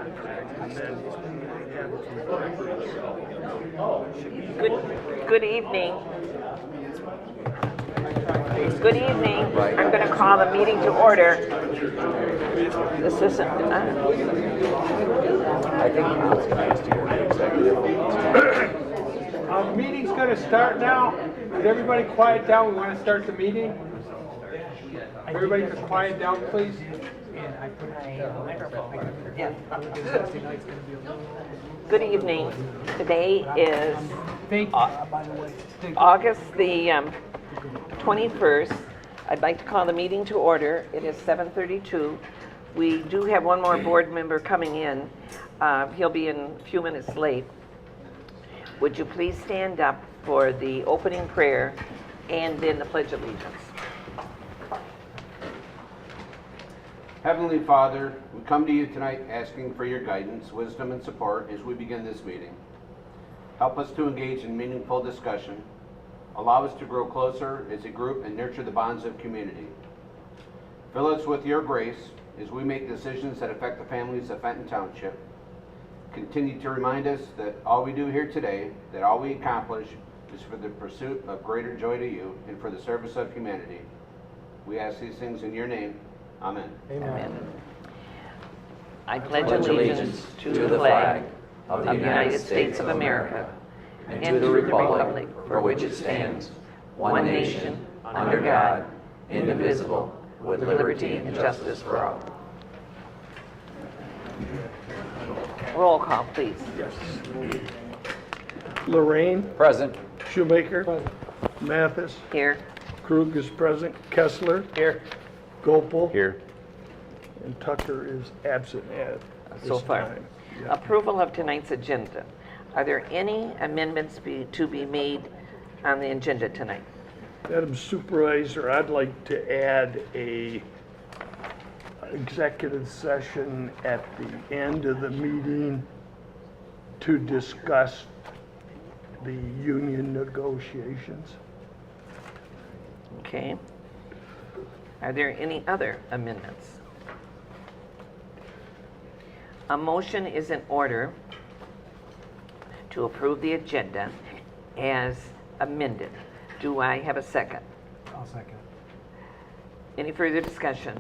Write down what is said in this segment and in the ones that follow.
Good evening. Good evening. I'm going to call the meeting to order. This isn't. I think it's nice to go to executive. Meeting's going to start now. Could everybody quiet down? We want to start the meeting. Everybody could quiet down, please. Good evening. Today is August the 21st. I'd like to call the meeting to order. It is 7:32. We do have one more board member coming in. He'll be in a few minutes late. Would you please stand up for the opening prayer and then the Pledge of Allegiance? Heavenly Father, we come to you tonight asking for your guidance, wisdom, and support as we begin this meeting. Help us to engage in meaningful discussion. Allow us to grow closer as a group and nurture the bonds of community. Fill us with your grace as we make decisions that affect the families of Fenton Township. Continue to remind us that all we do here today, that all we accomplish is for the pursuit of greater joy to you and for the service of humanity. We ask these things in your name. Amen. Amen. I pledge allegiance to the flag of the United States of America and to the republic for which it stands, one nation, under God, indivisible, with liberty and justice for all. Roll call, please. Yes. Lorraine. Present. Shoemaker. Mathis. Here. Krug is present. Kessler. Here. Gopal. Here. And Tucker is absent at So this far. time. Yeah. Approval of tonight's agenda. Are there any amendments to be made on the agenda tonight? Madam Supervisor, I'd like to add a executive session at the end of the meeting to discuss the union negotiations. Okay. Are there any other amendments? A motion is in order to approve the agenda as amended. Do I have a second? I'll second. Any further discussion?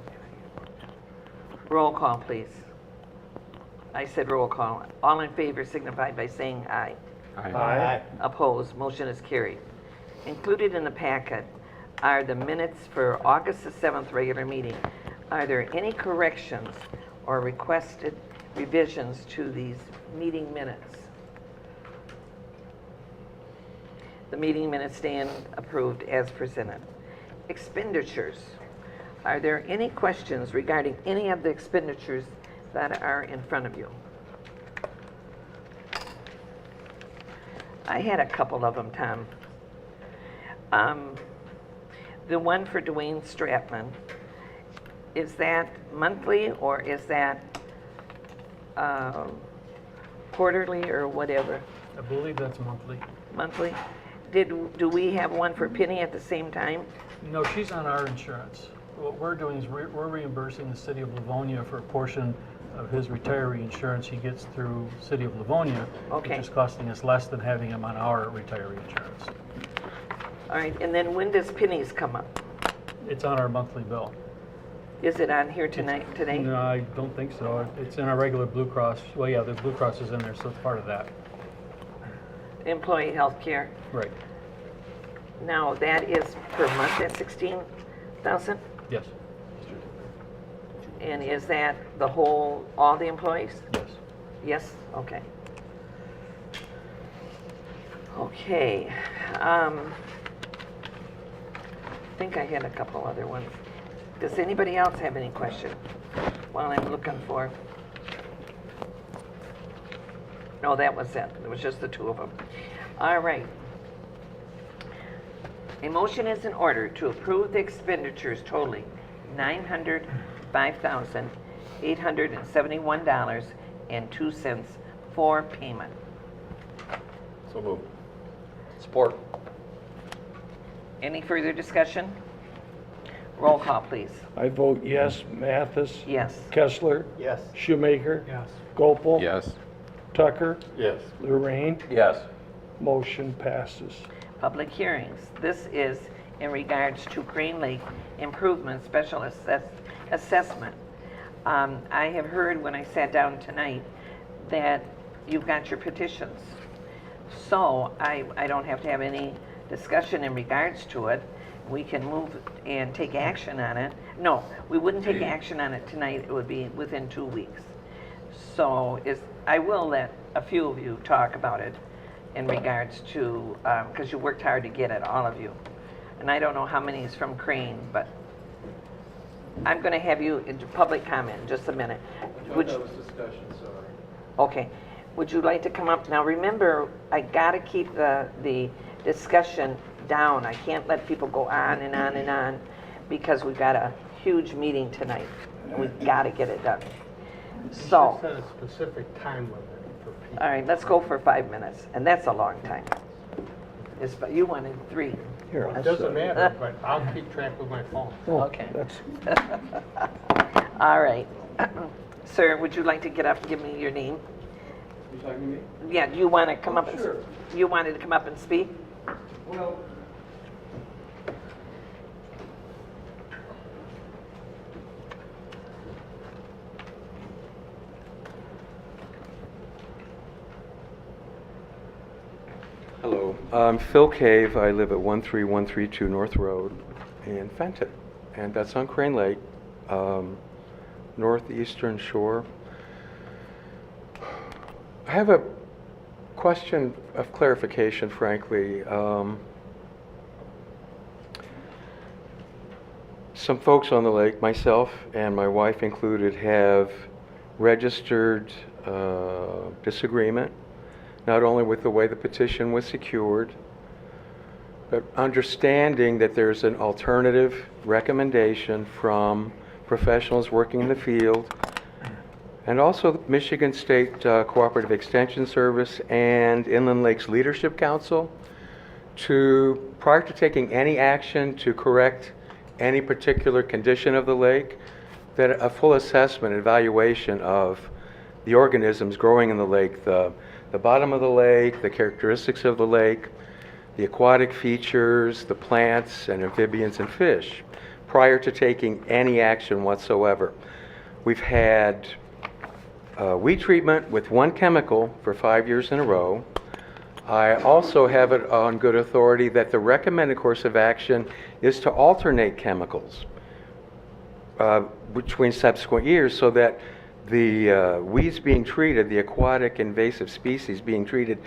Roll call, please. I said roll call. All in favor signify by saying aye. Aye. Opposed, motion is carried. Included in the packet are the minutes for August the 7th regular meeting. Are there any corrections or requested revisions to these meeting minutes? The meeting minutes stand approved as presented. Expenditures. Are there any questions regarding any of the expenditures that are in front of you? I had a couple of them, Tom. The one for Dwayne Stratman, is that monthly or is that quarterly or whatever? I believe that's monthly. Monthly? Do we have one for Penny at the same time? No, she's on our insurance. What we're doing is we're reimbursing the city of Livonia for a portion of his retiree insurance he gets through city of Livonia, Okay. which is costing us less than having him on our retiree insurance. All right, and then when does Penny's come up? It's on our monthly bill. Is it on here today? No, I don't think so. It's in our regular Blue Cross. Well, yeah, the Blue Cross is in there, so it's part of that. Employee health care. Right. Now, that is per month at $16,000? Yes. And is that the whole, all the employees? Yes. Yes? Okay. Okay. I think I had a couple other ones. Does anybody else have any question while I'm looking for? No, that was it. It was just the two of them. All right. A motion is in order to approve the expenditures totaling $905,871.02 for payment. So moved. Support. Any further discussion? Roll call, please. I vote yes. Mathis? Yes. Kessler? Yes. Shoemaker? Yes. Gopel? Yes. Tucker? Yes. Lorraine? Yes. Motion passes. Public hearings. This is in regards to Crane Lake Improvement Special Assessment. I have heard when I sat down tonight that you've got your petitions. So I don't have to have any discussion in regards to it. We can move and take action on it. No, we wouldn't take action on it tonight. It would be within 2 weeks. So I will let a few of you talk about it in regards to, because you worked hard to get it, all of you. And I don't know how many is from Crane, but I'm going to have you into public comment in just a minute. That was discussion, sorry. Okay. Would you like to come up? Now remember, I got to keep the discussion down. I can't let people go on and on and on because we've got a huge meeting tonight and we've got to get it done. So, Set a specific time limit for people. all right, let's go for 5 minutes, and that's a long time. You wanted 3. Here, It I'll doesn't set- matter, but I'll keep track with my phone. Oh, Okay. That's, All right. Sir, would you like to get up and give me your name? You talking to me? Yeah, you want to come up and, Sure. you wanted to come up and speak? Well, hello, I'm Phil Cave. I live at 13132 North Road in Fenton, and that's on Crane Lake, northeastern shore. I have a question of clarification, frankly. Some folks on the lake, myself and my wife included, have registered disagreement, not only with the way the petition was secured, but understanding that there's an alternative recommendation from professionals working in the field, and also the Michigan State Cooperative Extension Service and Inland Lakes Leadership Council, to, prior to taking any action to correct any particular condition of the lake, that a full assessment, evaluation of the organisms growing in the lake, the bottom of the lake, the characteristics of the lake, the aquatic features, the plants and amphibians and fish, prior to taking any action whatsoever. We've had weed treatment with one chemical for 5 years in a row. I also have it on good authority that the recommended course of action is to alternate chemicals between subsequent years, so that the weeds being treated, the aquatic invasive species being treated,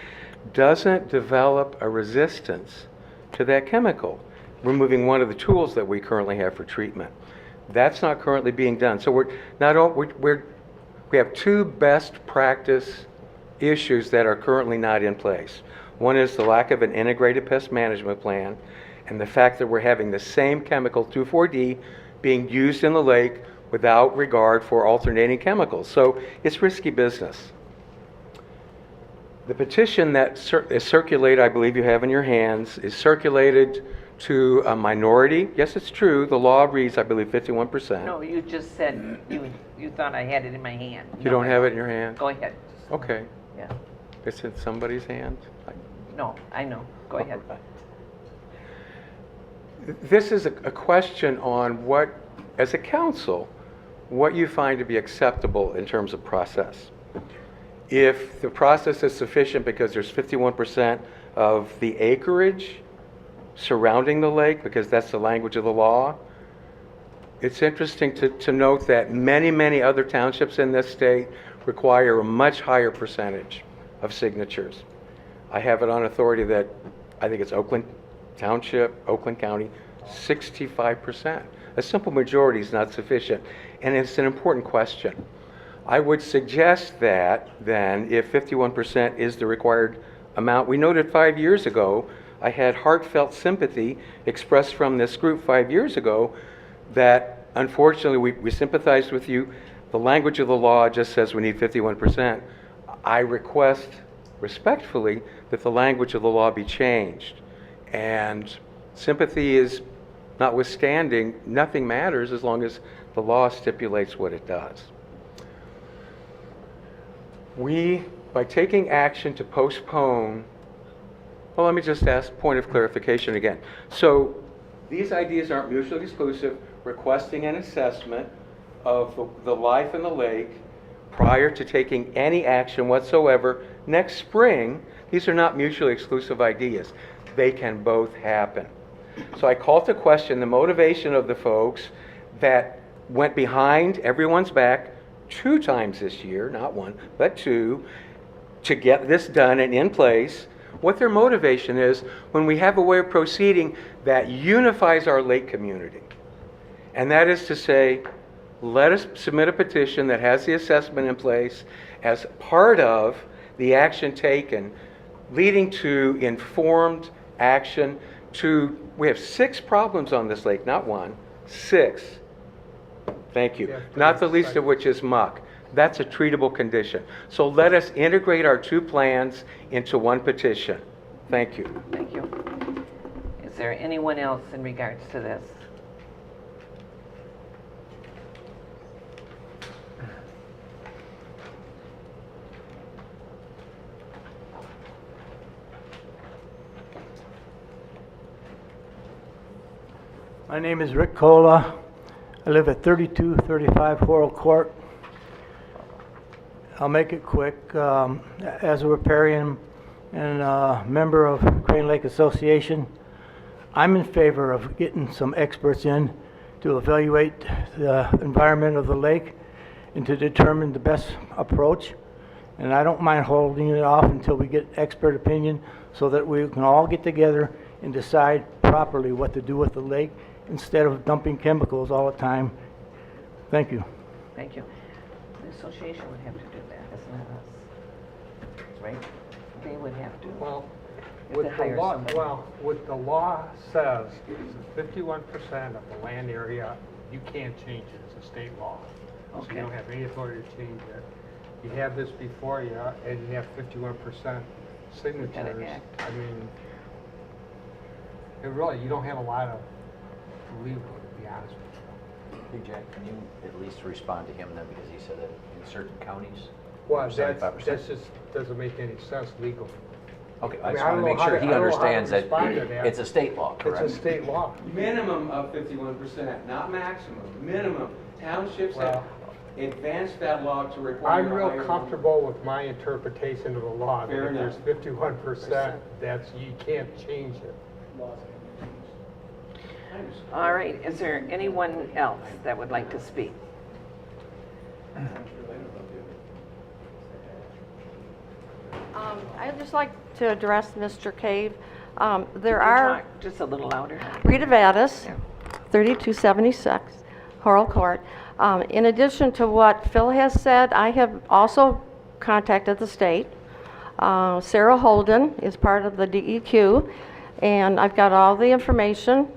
doesn't develop a resistance to that chemical, removing one of the tools that we currently have for treatment. That's not currently being done. So we have 2 best practice issues that are currently not in place. One is the lack of an integrated pest management plan, and the fact that we're having the same chemical, 2,4-D, being used in the lake without regard for alternating chemicals. So it's risky business. The petition that is circulated, I believe you have in your hands, is circulated to a minority. Yes, it's true. The law reads, I believe, 51%. No, you just said you thought I had it in my hand. you don't have it in your hand? Go ahead. Okay. Yeah. It's in somebody's hand? No, I know. Go ahead. This is a question on what, as a council, what you find to be acceptable in terms of process. If the process is sufficient because there's 51% of the acreage surrounding the lake, because that's the language of the law, it's interesting to note that many other townships in this state require a much higher percentage of signatures. I have it on authority that I think it's Oakland Township, Oakland County, 65%. A simple majority is not sufficient, and it's an important question. I would suggest that then, if 51% is the required amount, we noted 5 years ago, I had heartfelt sympathy expressed from this group 5 years ago that unfortunately we sympathized with you. The language of the law just says we need 51%. I request respectfully that the language of the law be changed. And sympathy is notwithstanding, nothing matters as long as the law stipulates what it does. We, by taking action to postpone, well, let me just ask, point of clarification again. So these ideas aren't mutually exclusive. Requesting an assessment of the life in the lake prior to taking any action whatsoever next spring, these are not mutually exclusive ideas. They can both happen. So I call to question the motivation of the folks that went behind everyone's back 2 times this year, not 1, but 2, to get this done and in place, what their motivation is when we have a way of proceeding that unifies our lake community. And that is to say, let us submit a petition that has the assessment in place as part of the action taken, leading to informed action we have 6 problems on this lake, not 1, 6. Thank you. Yeah, Not the least of which is muck. That's a treatable condition. So let us integrate our 2 plans into 1 petition. Thank you. Thank you. Is there anyone else in regards to this? My name is Rick Cola. I live at 3235 Horrell Court. I'll make it quick. As a riparian and a member of Crane Lake Association, I'm in favor of getting some experts in to evaluate the environment of the lake and to determine the best approach. And I don't mind holding it off until we get expert opinion so that we can all get together and decide properly what to do with the lake instead of dumping chemicals all the time. Thank you. Thank you. The association would have to do that, isn't it us? Right? They would have to. Well, If what they the hire law, somebody. what the law says is that 51% of the land area, you can't change it. It's a state law. So Okay. you don't have any authority to change it. You have this before you, and you have 51% signatures. act. I mean, it really, you don't have a lot of leeway, to be honest with you. Hey, Jack, can you at least respond to him then, because he said that in certain counties? Well, 75%. that's just, doesn't make any sense legally. Okay, I I mean, just I want to don't make know how sure to- he I don't know how to understands that respond to that. it's a state law, correct? It's a state law. Minimum of 51%, not maximum. Minimum. Townships Well, advanced that law to require I'm real comfortable with my interpretation of the law, that Fair if there's enough. 51%, that's, you can't change it. All right, is there anyone else that would like to speak? I'd just like to address Mr. Cave. There Could you are, talk just a little louder. Rita Vadas, Yeah. 3276 Horrell Court. In addition to what Phil has said, I have also contacted the state. Sarah Holden is part of the DEQ, and I've got all the information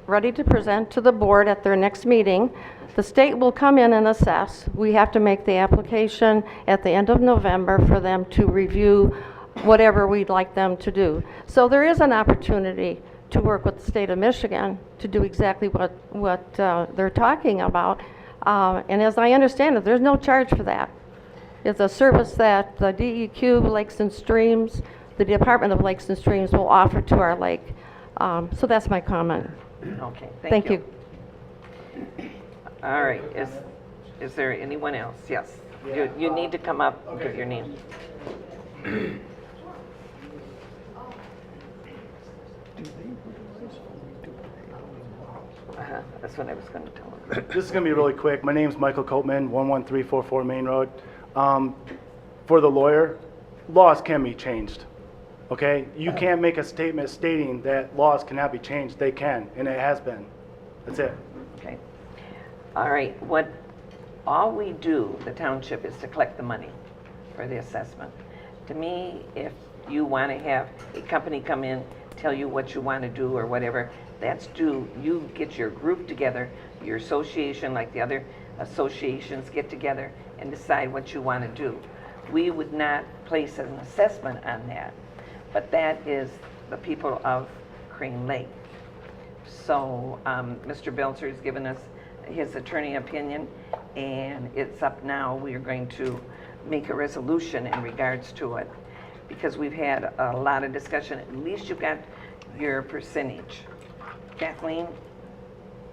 ready to present to the board at their next meeting. The state will come in and assess. We have to make the application at the end of November for them to review whatever we'd like them to do. So there is an opportunity to work with the state of Michigan to do exactly what they're talking about. And as I understand it, there's no charge for that. It's a service that the DEQ, Lakes and Streams, the Department of Lakes and Streams will offer to our lake. So that's my comment. Okay, Thank you. All right, is there anyone else? Yes. You need to come up and give your name. That's what I was going to tell them. This is going to be really quick. My name's Michael Copeman, 11344 Main Road. For the lawyer, laws can be changed. Okay? You can't make a statement stating that laws cannot be changed. They can, and it has been. That's it. Okay. All right, all we do, the township, is to collect the money for the assessment. To me, if you want to have a company come in, tell you what you want to do or whatever, that's due, you get your group together, your association, like the other associations get together and decide what you want to do. We would not place an assessment on that, but that is the people of Crane Lake. So Mr. Belzer has given us his attorney opinion, and it's up now. We are going to make a resolution in regards to it, because we've had a lot of discussion. At least you've got your percentage. Kathleen,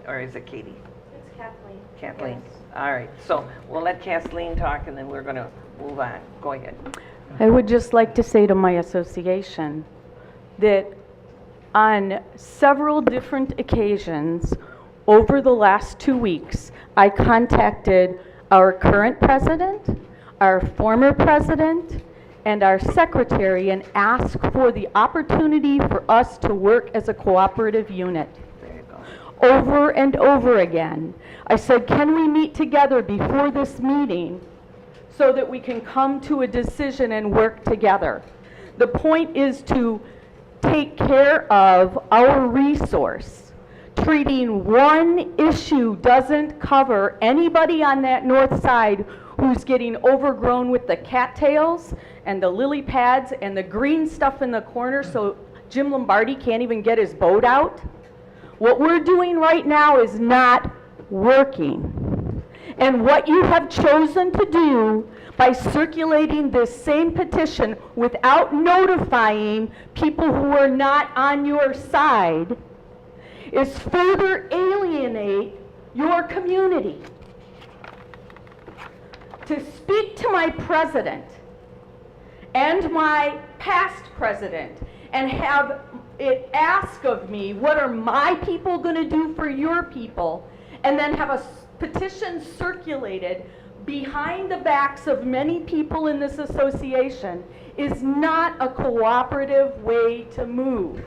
or is it Katie? It's Kathleen. Kathleen. All right, so we'll let Kathleen talk, and then we're going to move on. Go ahead. I would just like to say to my association that on several different occasions over the last 2 weeks, I contacted our current president, our former president, and our secretary and asked for the opportunity for us to work as a cooperative unit. There you go. Over and over again. I said, can we meet together before this meeting so that we can come to a decision and work together? The point is to take care of our resource. Treating one issue doesn't cover anybody on that north side who's getting overgrown with the cattails and the lily pads and the green stuff in the corner so Jim Lombardi can't even get his boat out. What we're doing right now is not working. And what you have chosen to do by circulating this same petition without notifying people who are not on your side is further alienate your community. To speak to my president and my past president and have it ask of me, what are my people going to do for your people, and then have a petition circulated behind the backs of many people in this association is not a cooperative way to move.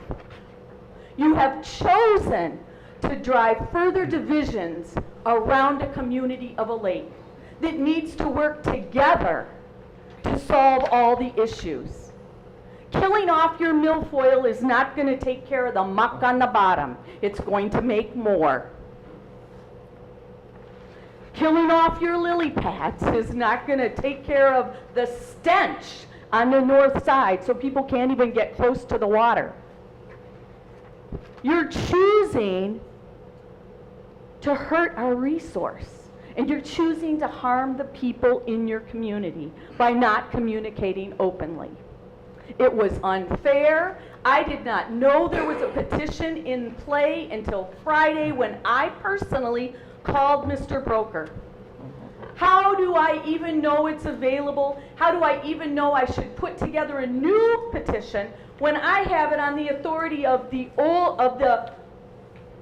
You have chosen to drive further divisions around a community of a lake that needs to work together to solve all the issues. Killing off your milfoil is not going to take care of the muck on the bottom. It's going to make more. Killing off your lily pads is not going to take care of the stench on the north side so people can't even get close to the water. You're choosing to hurt our resource, and you're choosing to harm the people in your community by not communicating openly. It was unfair. I did not know there was a petition in play until Friday when I personally called Mr. Broker. How do I even know it's available? How do I even know I should put together a new petition when I have it on the authority of the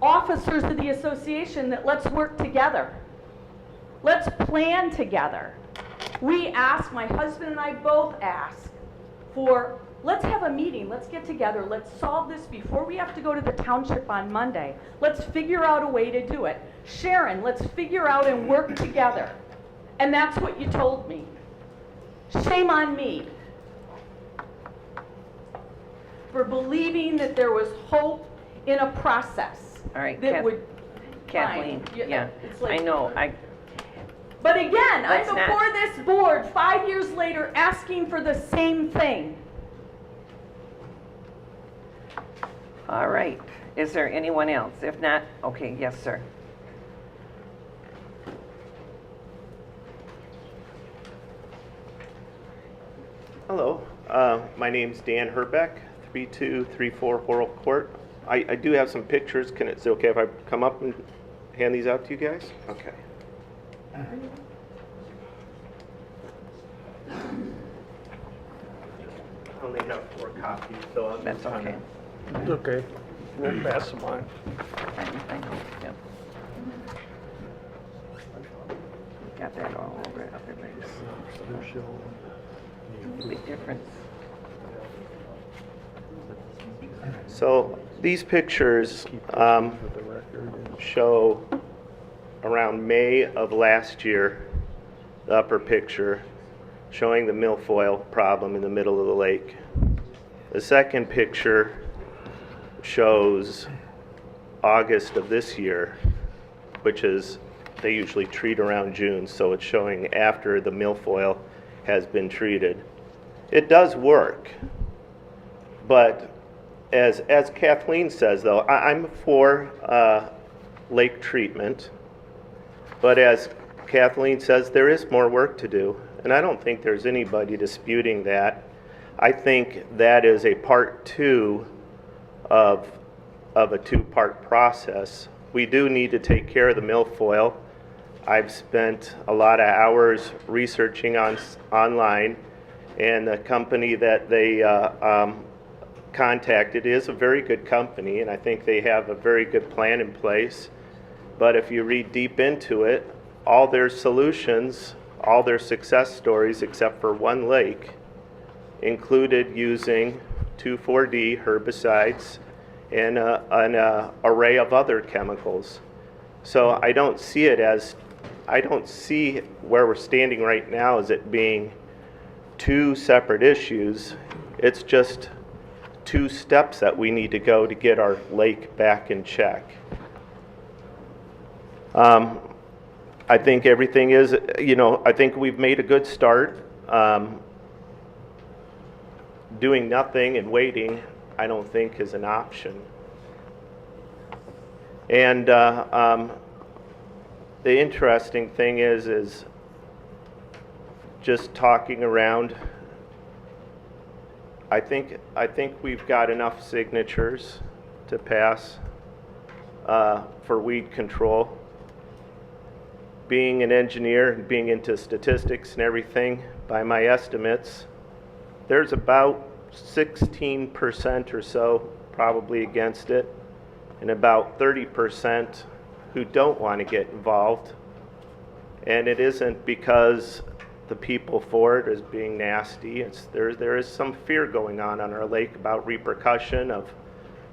officers of the association that let's work together. Let's plan together. We ask, my husband and I both ask for, let's have a meeting, let's get together, let's solve this before we have to go to the township on Monday. Let's figure out a way to do it. Sharon, let's figure out and work together. And that's what you told me. Shame on me for believing that there was hope in a process. All right, that would Kathleen, fine. yeah, It's like- I know. But again, I'm Let's not- before this board 5 years later asking for the same thing. All right. Is there anyone else? If not, okay, yes, sir. Hello, my name's Dan Herbeck, 3234 Horrell Court. I do have some pictures. Is it okay if I come up and hand these out to you guys? Okay. I only have 4 copies, so I'll That's just okay. It's okay. We'll pass them on. I know, yeah. Got that all over it. Big difference. So these pictures show around May of last year, the upper picture, showing the milfoil problem in the middle of the lake. The second picture shows August of this year, which is, they usually treat around June, so it's showing after the milfoil has been treated. It does work, but as Kathleen says, though, I'm for lake treatment, but as Kathleen says, there is more work to do, and I don't think there's anybody disputing that. I think that is a part two of a two-part process. We do need to take care of the milfoil. I've spent a lot of hours researching online, and the company that they contacted is a very good company, and I think they have a very good plan in place. But if you read deep into it, all their solutions, all their success stories, except for one lake, included using 2,4-D herbicides and an array of other chemicals. So I don't see where we're standing right now as it being two separate issues. It's just two steps that we need to go to get our lake back in check. I think everything is, I think we've made a good start. Doing nothing and waiting, I don't think is an option. And the interesting thing is just talking around, I think we've got enough signatures to pass for weed control. Being an engineer and being into statistics and everything, by my estimates, there's about 16% or so probably against it, and about 30% who don't want to get involved. And it isn't because the people for it is being nasty. There is some fear going on our lake about repercussion of,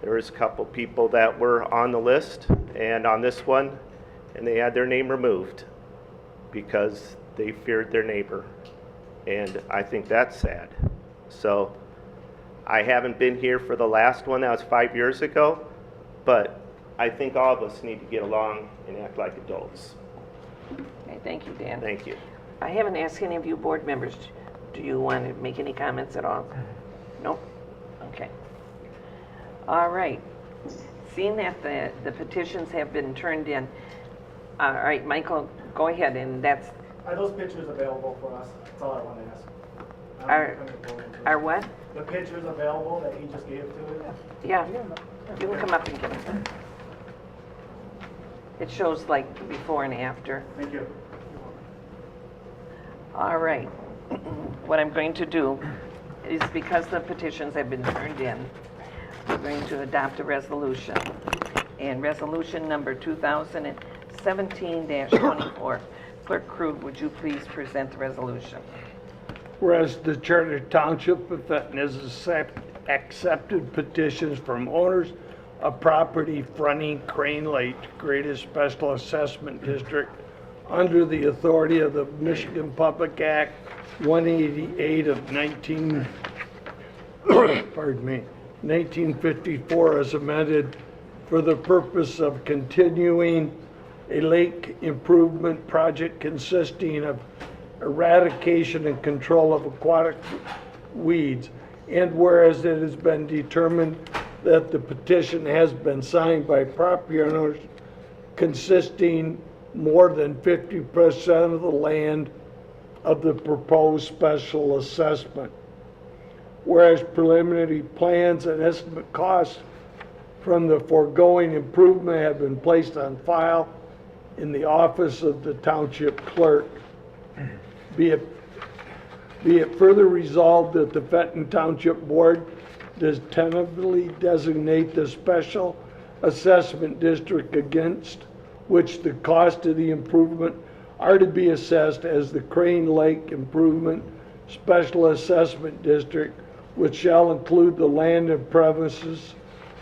there was a couple people that were on the list and on this one, and they had their name removed because they feared their neighbor. And I think that's sad. So I haven't been here for the last one, that was 5 years ago, but I think all of us need to get along and act like adults. Okay, thank you, Dan. Thank you. I haven't asked any of you board members, do you want to make any comments at all? Nope? Okay. All right. Seeing that the petitions have been turned in, all right, Michael, go ahead, and that's... Are those pictures available for us? That's all I want to ask. Are what? The pictures available that he just gave to it? Yeah, you can come up and give them. It shows like before and after. Thank you. All right. What I'm going to do is, because the petitions have been turned in, we're going to adopt a resolution. And resolution number 2017-24. Clerk Krug, would you please present the resolution? Whereas the Charter Township of Fenton has accepted petitions from owners of property fronting Crane Lake to create a special assessment district under the authority of the Michigan Public Act 188 of 1954 as amended, for the purpose of continuing a lake improvement project consisting of eradication and control of aquatic weeds. And whereas it has been determined that the petition has been signed by property owners consisting more than 50% of the land of the proposed special assessment. Whereas preliminary plans and estimate costs from the foregoing improvement have been placed on file in the office of the township clerk. Be it further resolved that the Fenton Township Board does tentatively designate the special assessment district against which the cost of the improvement are to be assessed as the Crane Lake Improvement Special Assessment District, which shall include the land and premises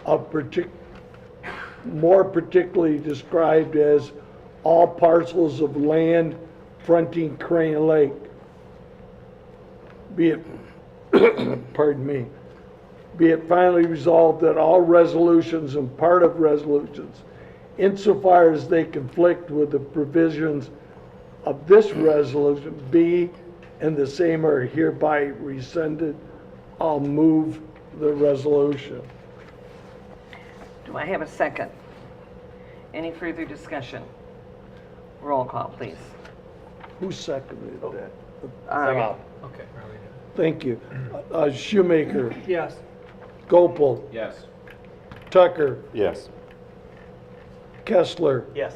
of more particularly described as all parcels of land fronting Crane Lake. Be it, pardon me, be it finally resolved that all resolutions and part of resolutions, insofar as they conflict with the provisions of this resolution, be and the same are hereby rescinded. I'll move the resolution. Do I have a second? Any further discussion? Roll call, please. Who seconded that? Okay. Thank you. Shoemaker, Yes. Gopel, Yes. Tucker, Yes. Kessler, Yes.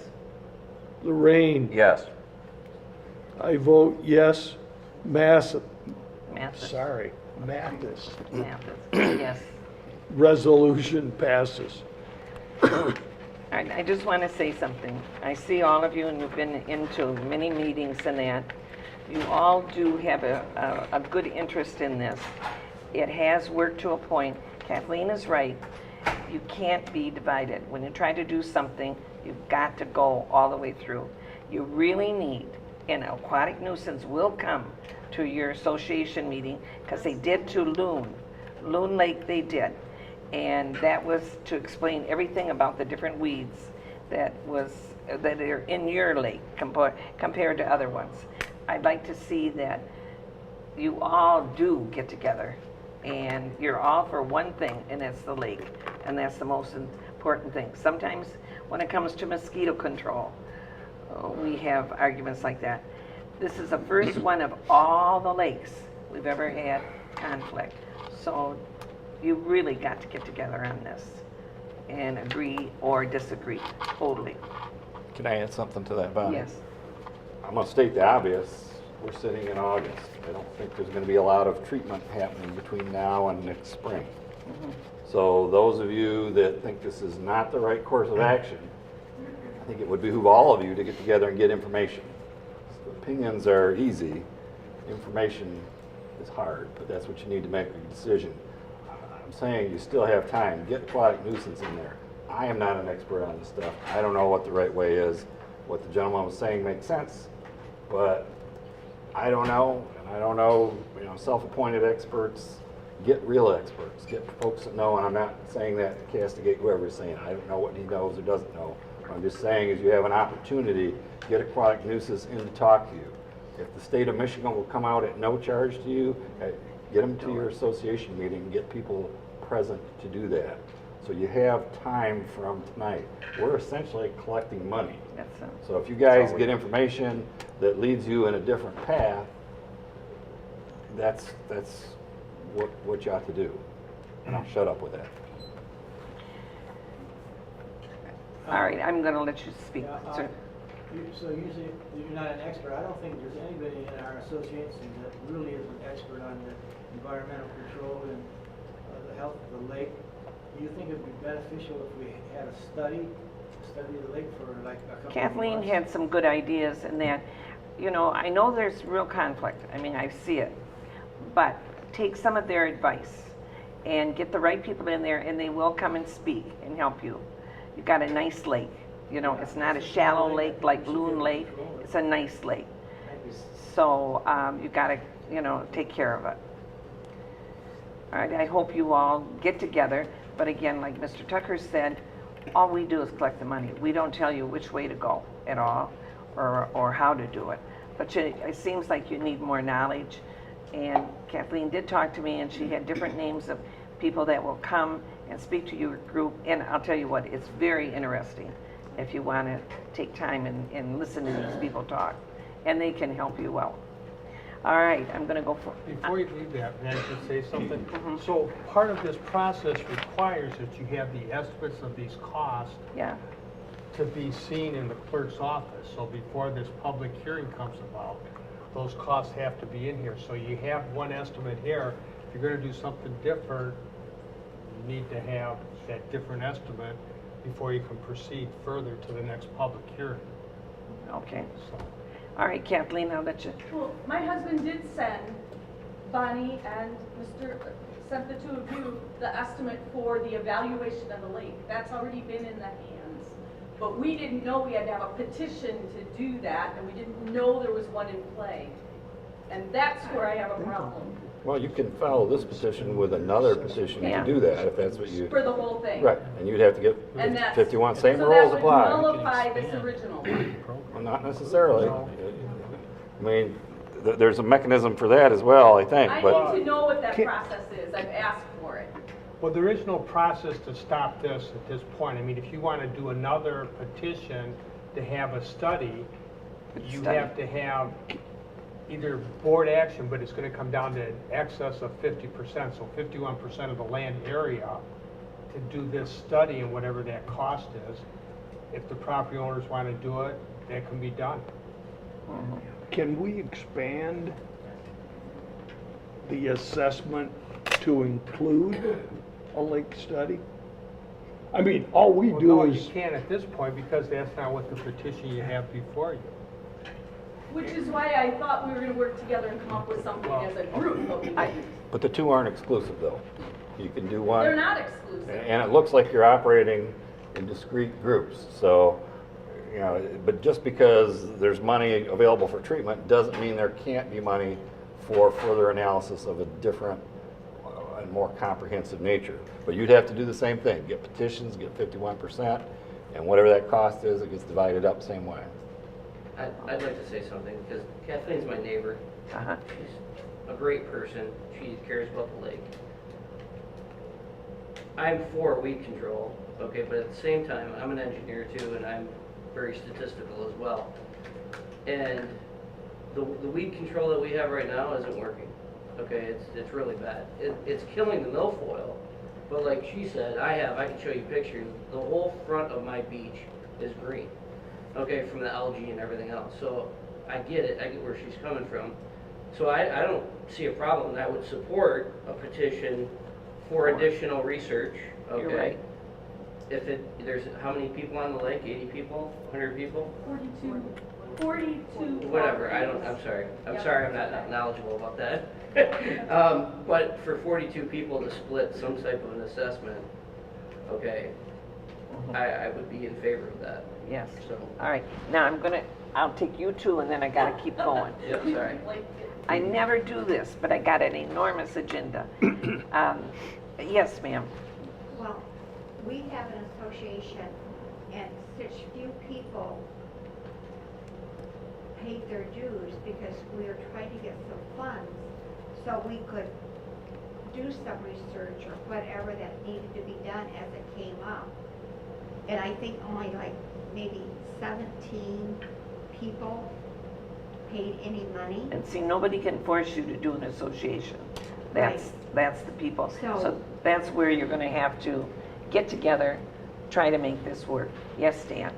Lorraine. Yes. I vote yes. Mathis, Mathis. Mathis. Mathis, yes. Resolution passes. All right, I just want to say something. I see all of you, and you've been into many meetings and that. You all do have a good interest in this. It has worked to a point. Kathleen is right. You can't be divided. When you try to do something, you've got to go all the way through. You really need, and aquatic nuisance will come to your association meeting, because they did to Loon Lake they did. And that was to explain everything about the different weeds that are in your lake compared to other ones. I'd like to see that you all do get together and you're all for one thing, and that's the lake, and that's the most important thing. Sometimes when it comes to mosquito control, we have arguments like that. This is the first one of all the lakes we've ever had conflict. So you really got to get together on this and agree or disagree totally. Can I add something to that, Bonnie? Yes. I'm going to state the obvious. We're sitting in August. I don't think there's going to be a lot of treatment happening between now and next spring. So those of you that think this is not the right course of action, I think it would behoove all of you to get together and get information. So opinions are easy. Information is hard, but that's what you need to make a decision. I'm saying you still have time. Get aquatic nuisance in there. I am not an expert on this stuff. I don't know what the right way is. What the gentleman was saying makes sense, but I don't know, and I don't know, self-appointed experts. Get real experts. Get folks that know, and I'm not saying that to castigate whoever's saying. I don't know what he knows or doesn't know. What I'm just saying is you have an opportunity to get aquatic nuisance in to talk to you. If the state of Michigan will come out at no charge to you, get them to your association meeting and get people present to do that. So you have time from tonight. We're essentially collecting money. So if you guys get information that leads you in a different path, that's what you ought to do. And I'll shut up with that. All right, I'm going to let you speak, sir. So usually, you're not an expert. I don't think there's anybody in our association that really is an expert on the environmental control and the health of the lake. Do you think it would be beneficial if we had a study of the lake for like a couple of Kathleen months? had some good ideas in that. I know there's real conflict. I mean, I see it. But take some of their advice and get the right people in there, and they will come and speak and help you. You've got a nice lake. It's not a shallow lake like Loon Lake. It's a nice lake. So you've got to, take care of it. All right, I hope you all get together. But again, like Mr. Tucker said, all we do is collect the money. We don't tell you which way to go at all or how to do it. But it seems like you need more knowledge. And Kathleen did talk to me, and she had different names of people that will come and speak to your group. And I'll tell you what, it's very interesting if you want to take time and listen to these people talk. And they can help you out. All right, I'm going to go for... Before you leave that, may I just say something? So part of this process requires that you have the estimates of these costs to be seen in the clerk's office. So before this public hearing comes about, those costs have to be in here. So you have one estimate here. If you're going to do something different, you need to have that different estimate before you can proceed further to the next public hearing. Okay. So. All right, Kathleen, I'll let you... Well, my husband did send Bonnie and sent the two of you the estimate for the evaluation of the lake. That's already been in the hands. But we didn't know we had to have a petition to do that, and we didn't know there was one in play. And that's where I have a problem. Well, you can follow this petition with another petition to do that, if that's what you... For the whole thing. Right, and you'd have to get And that's, 51, same rules apply. So that would nullify this original one. Well, not necessarily. I mean, there's a mechanism for that as well, I think, I but... need to know what that process is. I've asked for it. Well, there is no process to stop this at this point. I mean, if you want to do another petition to have a study, you have to have either board action, but it's going to come down to an excess of 50%, so 51% of the land area to do this study and whatever that cost is. If the property owners want to do it, that can be done. Can we expand the assessment to include a lake study? I mean, all we Well, do no, is, you can't at this point because that's not what the petition you have before you. Which is why I thought we were gonna work together and come up with something as a group, but we didn't. But the two aren't exclusive, though. You can do one. They're not exclusive. And it looks like you're operating in discrete groups, so, you know, but just because there's money available for treatment doesn't mean there can't be money for further analysis of a different and more comprehensive nature. But you'd have to do the same thing, get petitions, get 51%, and whatever that cost is, it gets divided up same way. I'd like to say something, because Kathleen's my neighbor. She's a great person. She cares about the lake. I'm for weed control, okay, but at the same time, I'm an engineer too, and I'm very statistical as well. And the weed control that we have right now isn't working, okay? It's really bad. It's killing the milfoil, but like she said, I can show you pictures. The whole front of my beach is green. Okay, from the algae and everything else. So I get it, I get where she's coming from. So I don't see a problem, and I would support a petition for additional research, okay? You're right. If there's, how many people on the lake, 80 people, 100 people? 42. Whatever, I'm sorry. I'm sorry I'm not knowledgeable about that. But for 42 people to split some type of an assessment, okay, I would be in favor of that. Yes. So. All right. Now I'll take you two and then I gotta keep going. Yep, sorry. I never do this, but I got an enormous agenda. Yes, ma'am. Well, we have an association and such few people paid their dues because we were trying to get some funds so we could do some research or whatever that needed to be done as it came up. And I think only like maybe 17 people paid any money. And see, nobody can force you to do an association. That's the people. So that's where you're gonna have to get together, try to make this work. Yes, Dan?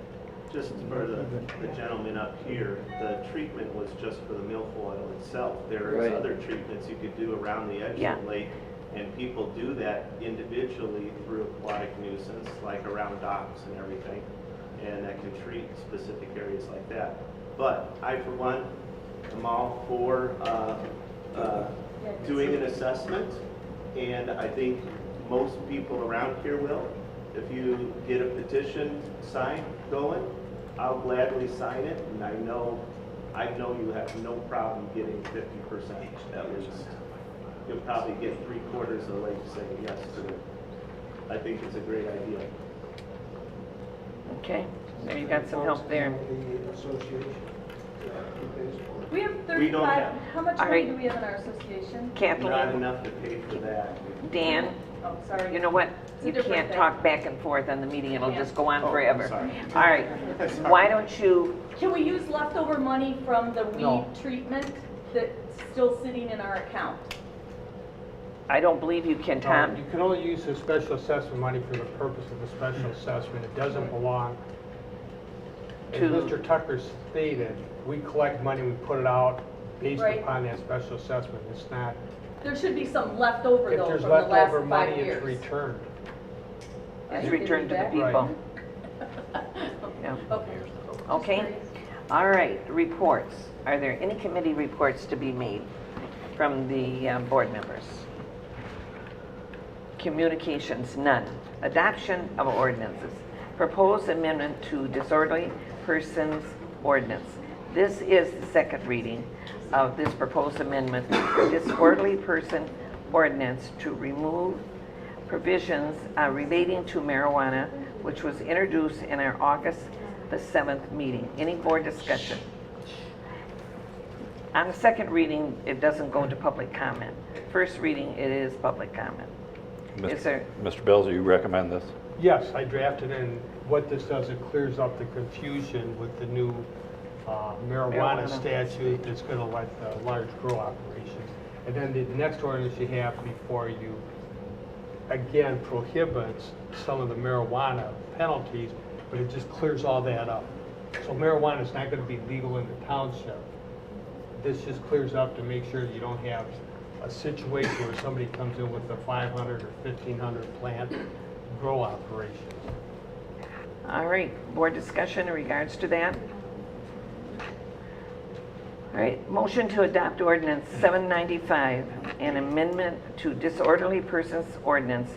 Just for the gentleman up here, the treatment was just for the milfoil itself. There is other treatments you could do around the edge of the lake, and people do that individually through aquatic nuisance, like around docks and everything, and that can treat specific areas like that. But I, for one, am all for doing an assessment, and I think most people around here will. If you get a petition signed going, I'll gladly sign it, and I know you have no problem getting 50% at least. You'll probably get 3/4 of the lake saying yes to it. I think it's a great idea. Okay, there you got some help there. We have We don't 35, have- how much All money right. do we have in our association? Kathleen? Not enough to pay for that. Dan? Oh, sorry. You know what? It's a You different can't thing. talk back and forth on the meeting. It'll just go on Oh, forever. I'm sorry. All right. Why don't you, Can we use leftover money from the No. weed treatment that's still sitting in our account? I don't believe you can, Tom. You can only use the special assessment money for the purpose of the special assessment. It doesn't belong, as To- Mr. Tucker stated, we collect money, we put it out based Right. upon that special assessment. It's not, There should be some left over if though there's from the last leftover 5 money, years. it's returned. It's returned to the Right. people. Yeah. Okay. Okay? All right, reports. Are there any committee reports to be made from the board members? Communications, none. Adoption of ordinances. Proposed amendment to disorderly persons ordinance. This is the second reading of this proposed amendment, disorderly person ordinance, to remove provisions relating to marijuana, which was introduced in our August the 7th meeting. Any board discussion? On the second reading, it doesn't go to public comment. First reading, it is public comment. Is there, Mr. Belzer, you recommend this? Yes, I drafted in, what this does, it clears up the confusion with the new marijuana statute that's going to let the large grow operations. And then the next ordinance you have before you, again, prohibits some of the marijuana penalties, but it just clears all that up. So marijuana is not going to be legal in the township. This just clears up to make sure that you don't have a situation where somebody comes in with a 500 or 1,500 plant grow operation. all right, board discussion in regards to that? All right, motion to adopt ordinance 795, an amendment to disorderly persons ordinance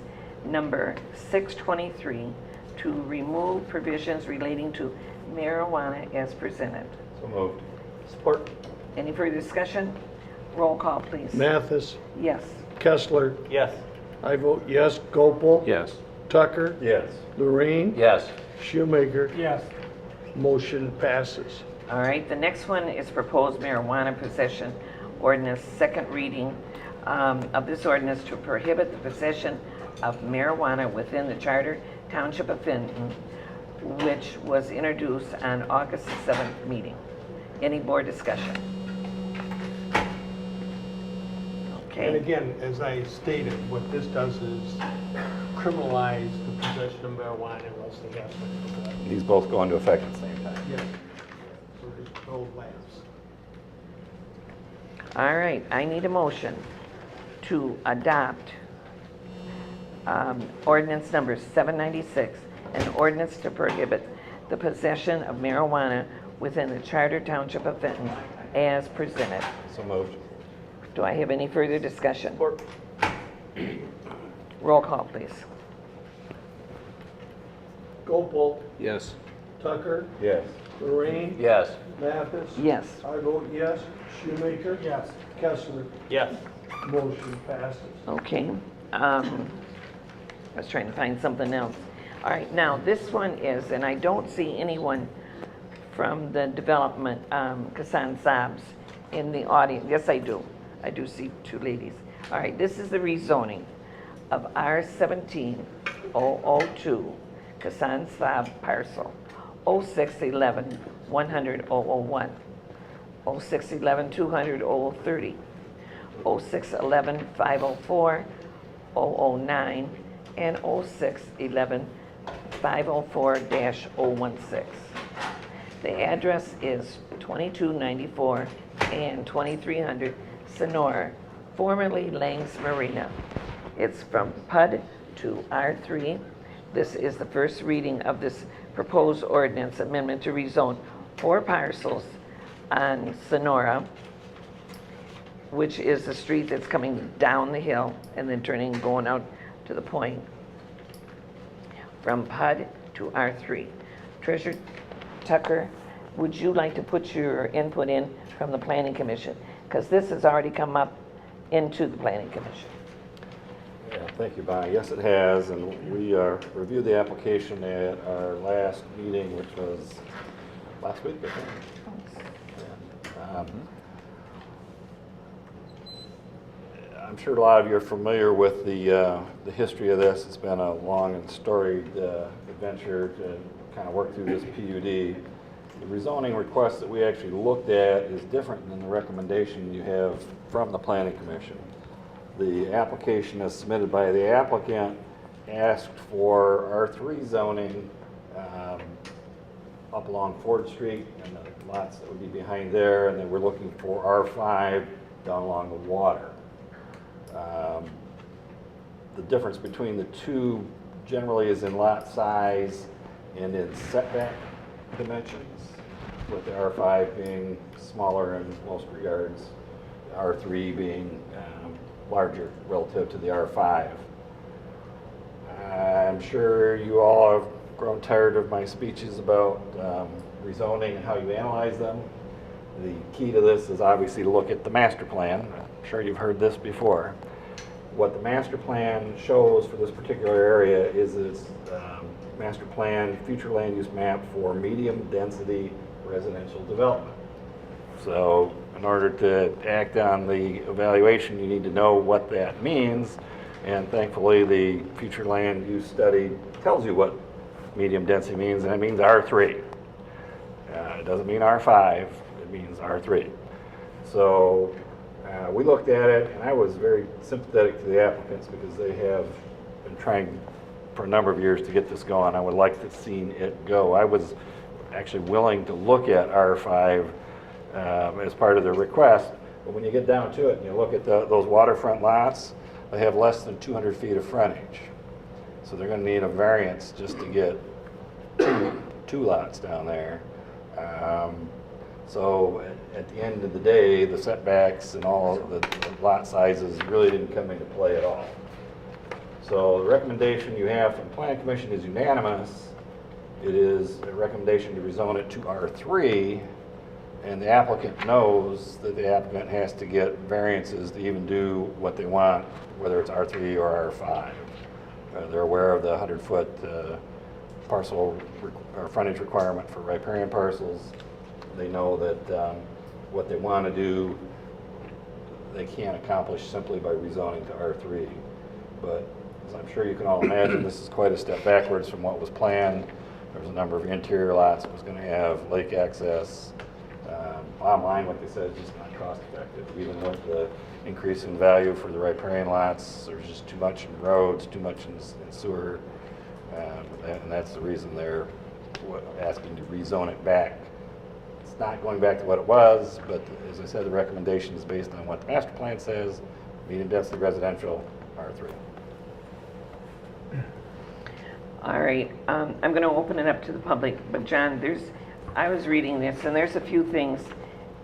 number 623 to remove provisions relating to marijuana as presented. So moved. Support. Any further discussion? Roll call, please. Mathis, Yes. Kessler, Yes. I vote yes. Gopal, Yes. Tucker, Yes. Lorraine, Yes. Shoemaker, Yes. motion passes. All right, the next one is proposed marijuana possession ordinance, second reading of this ordinance to prohibit the possession of marijuana within the Charter Township of Fenton, which was introduced on August 7th meeting. Any board discussion? And Okay, again, as I stated, what this does is criminalize the possession of marijuana unless they have something. These both go into effect at the same time. Yes. So there's no lapse. all right, I need a motion to adopt ordinance number 796, an ordinance to prohibit the possession of marijuana within the Charter Township of Fenton as presented. So moved. Do I have any further discussion? Roll call, please. Gopal, Yes. Tucker, Yes. Lorraine, Yes. Mathis. Yes. I vote yes. Shoemaker, Yes. Kessler, Yes. motion passes. Okay. I was trying to find something else. All right, now this one is, and I don't see anyone from the development, Kasan Sabs, in the audience. Yes, I do. I do see two ladies. All right, this is the rezoning of R17002, Kasan Sab parcel, 0611 100 001, 0611 200 030, 0611 504 009, and 0611 504-016. The address is 2294 and 2300 Sonora, formerly Lang's Marina. It's from PUD to R3. This is the first reading of this proposed ordinance amendment to rezone 4 parcels on Sonora, which is the street that's coming down the hill and then turning, going out to the point, from PUD to R3. Treasurer Tucker, would you like to put your input in from the Planning Commission? Because this has already come up into the Planning Commission. Yeah, thank you, Bonnie. Yes, it has, and we reviewed the application at our last meeting, which was last week, I think. And, I'm sure a lot of you are familiar with the history of this. It's been a long and storied adventure to kind of work through this PUD. The rezoning request that we actually looked at is different than the recommendation you have from the Planning Commission. The application as submitted by the applicant asked for R3 zoning up along Ford Street and the lots that would be behind there, and then we're looking for R5 down along the water. The difference between the two generally is in lot size and in setback dimensions, with the R5 being smaller in most regards, R3 being larger relative to the R5. I'm sure you all have grown tired of my speeches about rezoning and how you analyze them. The key to this is obviously to look at the master plan. I'm sure you've heard this before. What the master plan shows for this particular area is its master plan future land use map for medium density residential development. So in order to act on the evaluation, you need to know what that means. And thankfully, the future land use study tells you what medium density means, and it means R3. It doesn't mean R5, it means R3. So we looked at it, and I was very sympathetic to the applicants because they have been trying for a number of years to get this going. I would like to have seen it go. I was actually willing to look at R5 as part of the request, but when you get down to it and you look at those waterfront lots, they have less than 200 feet of frontage. So they're going to need a variance just to get two lots down there. So at the end of the day, the setbacks and all the lot sizes really didn't come into play at all. So the recommendation you have from the Planning Commission is unanimous. It is a recommendation to rezone it to R3, and the applicant knows that the applicant has to get variances to even do what they want, whether it's R3 or R5. They're aware of the 100-foot parcel or frontage requirement for riparian parcels. They know that what they want to do, they can't accomplish simply by rezoning to R3. But as I'm sure you can all imagine, this is quite a step backwards from what was planned. There was a number of interior lots that was going to have lake access. Bottom line, like they said, is just not cost effective. Even with the increase in value for the riparian lots, there's just too much in roads, too much in sewer. And that's the reason they're asking to rezone it back. It's not going back to what it was, but as I said, the recommendation is based on what the master plan says, medium density residential, R3. All right, I'm going to open it up to the public, but John, I was reading this, and there's a few things,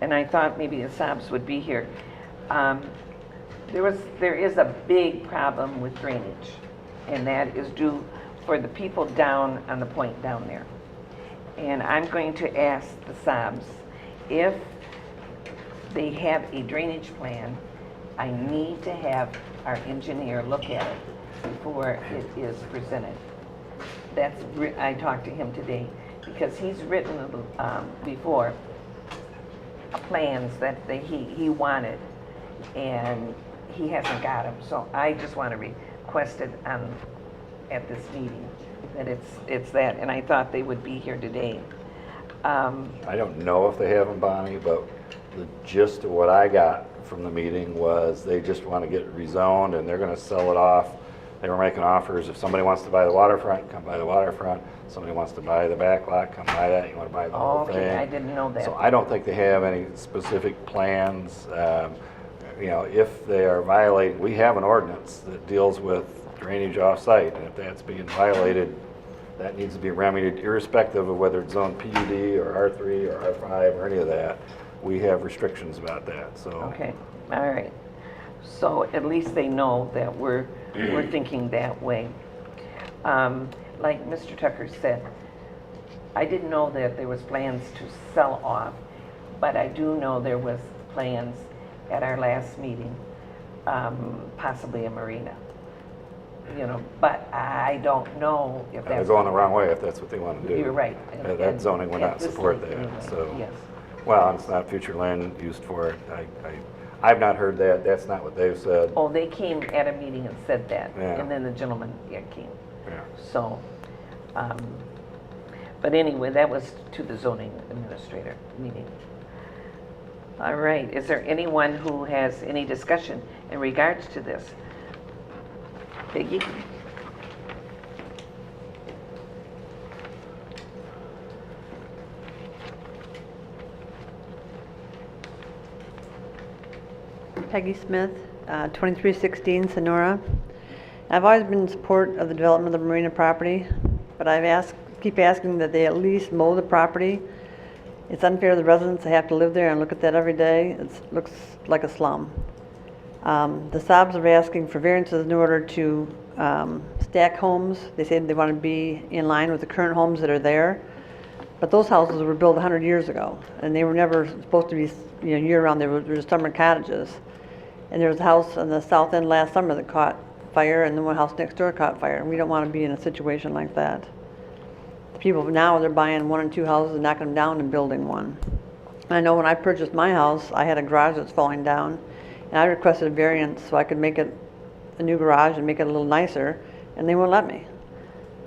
and I thought maybe the Sabs would be here. There is a big problem with drainage, and that is due for the people down on the point down there. And I'm going to ask the Sabs if they have a drainage plan. I need to have our engineer look at it before it is presented. I talked to him today because he's written before plans that he wanted, and he hasn't got them. So I just want to request it at this meeting that it's that, and I thought they would be here today. I don't know if they have them, Bonnie, but the gist of what I got from the meeting was they just want to get it rezoned and they're going to sell it off. They were making offers. If somebody wants to buy the waterfront, come buy the waterfront. Somebody wants to buy the back lot, come buy that. You want to buy the whole thing. Okay, I didn't know that. So I don't think they have any specific plans. If they are violating, we have an ordinance that deals with drainage off-site, and if that's being violated, that needs to be remedied irrespective of whether it's zoned PUD or R3 or R5 or any of that. We have restrictions about that. So okay, all right. So at least they know that we're thinking that way. Like Mr. Tucker said, I didn't know that there was plans to sell off, but I do know there was plans at our last meeting, possibly a marina. But I don't know if that's... They're going the wrong way if that's what they want to do. You're right. That zoning would not support that. Anyway, So, yes. well, it's not future land used for it. I've not heard that. That's not what they've said. Oh, they came at a meeting and said that, Yeah. and then the gentleman came. Yeah. So, but anyway, that was to the zoning administrator meeting. All right, is there anyone who has any discussion in regards to this? Peggy? Peggy Smith, 2316 Sonora. I've always been in support of the development of the marina property, but keep asking that they at least mow the property. It's unfair to the residents. They have to live there and look at that every day. It looks like a slum. The Saabs are asking for variances in order to stack homes. They said they want to be in line with the current homes that are there. But those houses were built 100 years ago, and they were never supposed to be year-round. They were summer cottages. And there was a house on the south end last summer that caught fire, and then one house next door caught fire, and we don't want to be in a situation like that. The people now, they're buying 1 and 2 houses and knocking them down and building one. I know when I purchased my house, I had a garage that's falling down, and I requested a variance so I could make it a new garage and make it a little nicer, and they won't let me.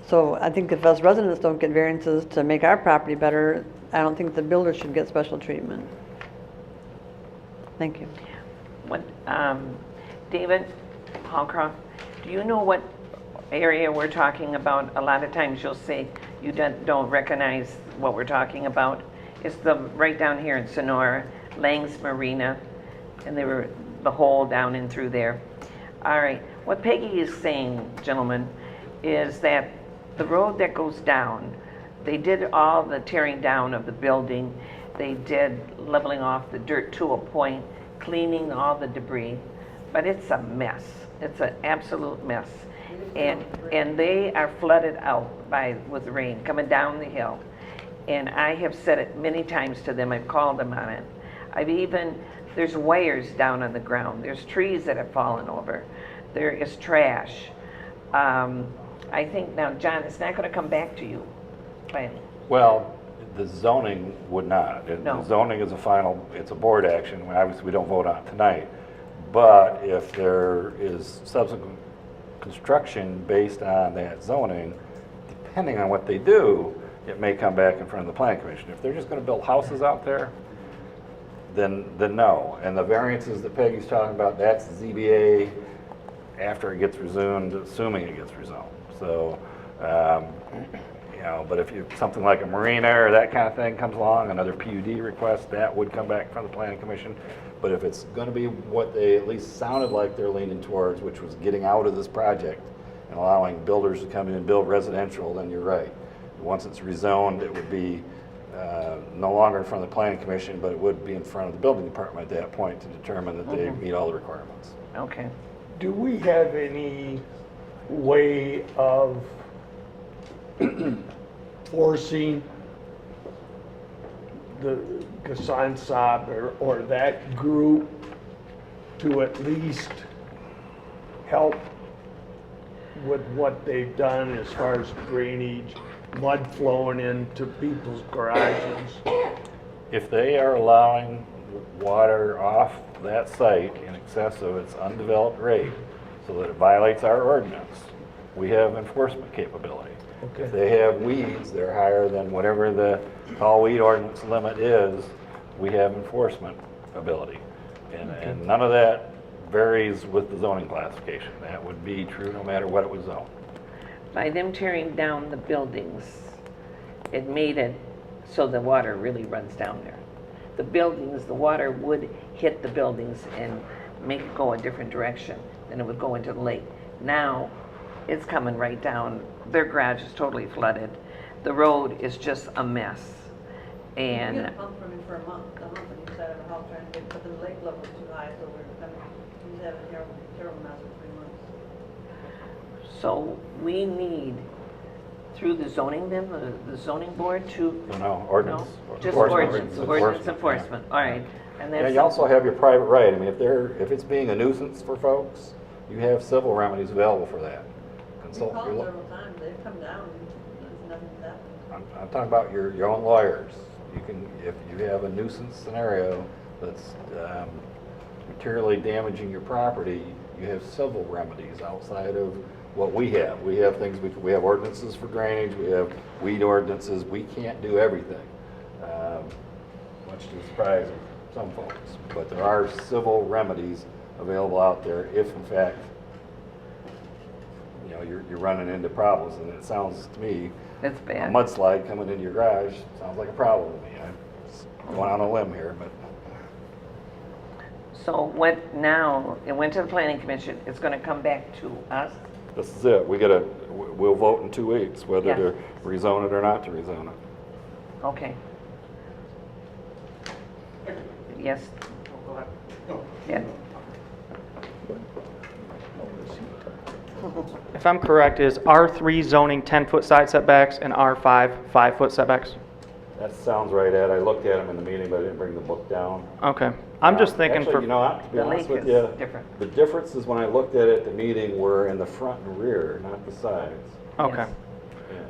So I think if us residents don't get variances to make our property better, I don't think the builder should get special treatment. Thank you. What, David Hallcroft, do you know what area we're talking about? A lot of times you'll say you don't recognize what we're talking about. It's right down here in Sonora, Lang's Marina, and they were the hole down in through there. All right, what Peggy is saying, gentlemen, is that the road that goes down, they did all the tearing down of the building. They did leveling off the dirt to a point, cleaning all the debris, but it's a mess. It's an absolute mess. And they are flooded out with the rain coming down the hill. And I have said it many times to them. I've called them on it. There's wires down on the ground. There's trees that have fallen over. There is trash. I think now, John, it's not going to come back to you. Well, the zoning would not. No. The zoning is it's a board action. Obviously, we don't vote on it tonight. But if there is subsequent construction based on that zoning, depending on what they do, it may come back in front of the planning commission. If they're just going to build houses out there, then no. And the variances that Peggy's talking about, that's ZBA after it gets rezoned, assuming it gets rezoned. So, but if something like a marina or that kind of thing comes along, another PUD request, that would come back from the planning commission. But if it's going to be what they at least sounded like they're leaning towards, which was getting out of this project and allowing builders to come in and build residential, then you're right. Once it's rezoned, it would be no longer in front of the planning commission, but it would be in front of the building department at that point to determine that they meet all the requirements. Okay. Do we have any way of forcing the Kasan Saab or that group to at least help with what they've done as far as drainage, mud flowing into people's garages? If they are allowing water off that site in excess of its undeveloped rate so that it violates our ordinance, we have enforcement capability. Okay. If they have weeds, they're higher than whatever the tall weed ordinance limit is, we have enforcement ability. And none of that varies with the zoning classification. That would be true no matter what it was zoned. By them tearing down the buildings, it made it so the water really runs down there. The buildings, the water would hit the buildings and make it go a different direction than it would go into the lake. Now, it's coming right down. Their garage is totally flooded. The road is just a mess. And We got a pump from him for a month and he sat at the house trying to get, but the lake level was too high, so he's having a terrible mess for 3 months. so we need, through the zoning the zoning board to... No, ordinance. No, just Enforcement. ordinance enforcement. All right. And Yeah, that's you also have your private right. I mean, if it's being a nuisance for folks, you have civil remedies available for that. We called several times, they've come down, and nothing's happened. I'm talking about your own lawyers. You can, if you have a nuisance scenario that's materially damaging your property, you have civil remedies outside of what we have. We have things, we have ordinances for drainage, we have weed ordinances. We can't do everything, much to the surprise of some folks. But there are civil remedies available out there if, in fact, you're running into problems. And it sounds to me, It's bad. a mudslide coming into your garage sounds like a problem to me. I'm just going on a limb here, but. So what now? It went to the planning commission. It's going to come back to us. This is it. We'll vote in 2 weeks whether to rezone it or not to rezone it. Okay. Yes. Yeah. If I'm correct, is R3 zoning 10-foot side setbacks and R5 5-foot setbacks? That sounds right, Ed. I looked at them in the meeting, but I didn't bring the book down. Okay. I'm just thinking Actually, for... you know what? To be The honest lake with is you, different. the differences when I looked at it at the meeting were in the front and rear, not the sides. Okay. Yes.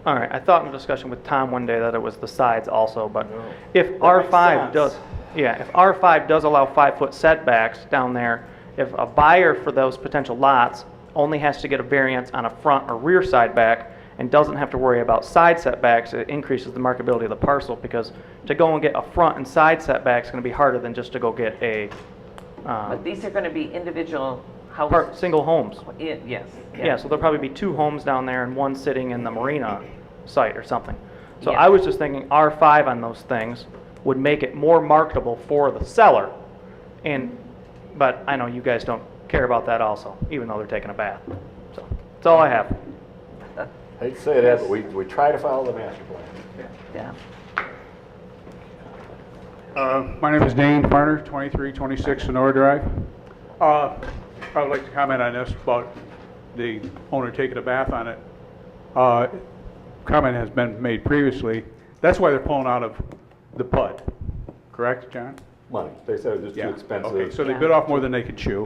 All right. I thought in a discussion with Tom one day that it was the sides also, but No. if That R5 makes does... sense. Yeah, if R5 does allow 5-foot setbacks down there, if a buyer for those potential lots only has to get a variance on a front or rear side back and doesn't have to worry about side setbacks, it increases the marketability of the parcel, because to go and get a front and side setback is going to be harder than just to go get a But these are going to be individual houses? single homes. Yes. Yeah, so there'll probably be 2 homes down there and 1 sitting in the marina site or something. So Yeah. I was just thinking R5 on those things would make it more marketable for the seller. But I know you guys don't care about that also, even though they're taking a bath. So that's all I have. I hate to say that, but we try to follow the master plan. Yeah. My name is Dane Farner, 2326 Sonora Drive. I would like to comment on this about the owner taking a bath on it. Comment has been made previously. That's why they're pulling out of the PUD, correct, John? Money. They said it was just too expensive. Okay, so they bit off more than they could chew.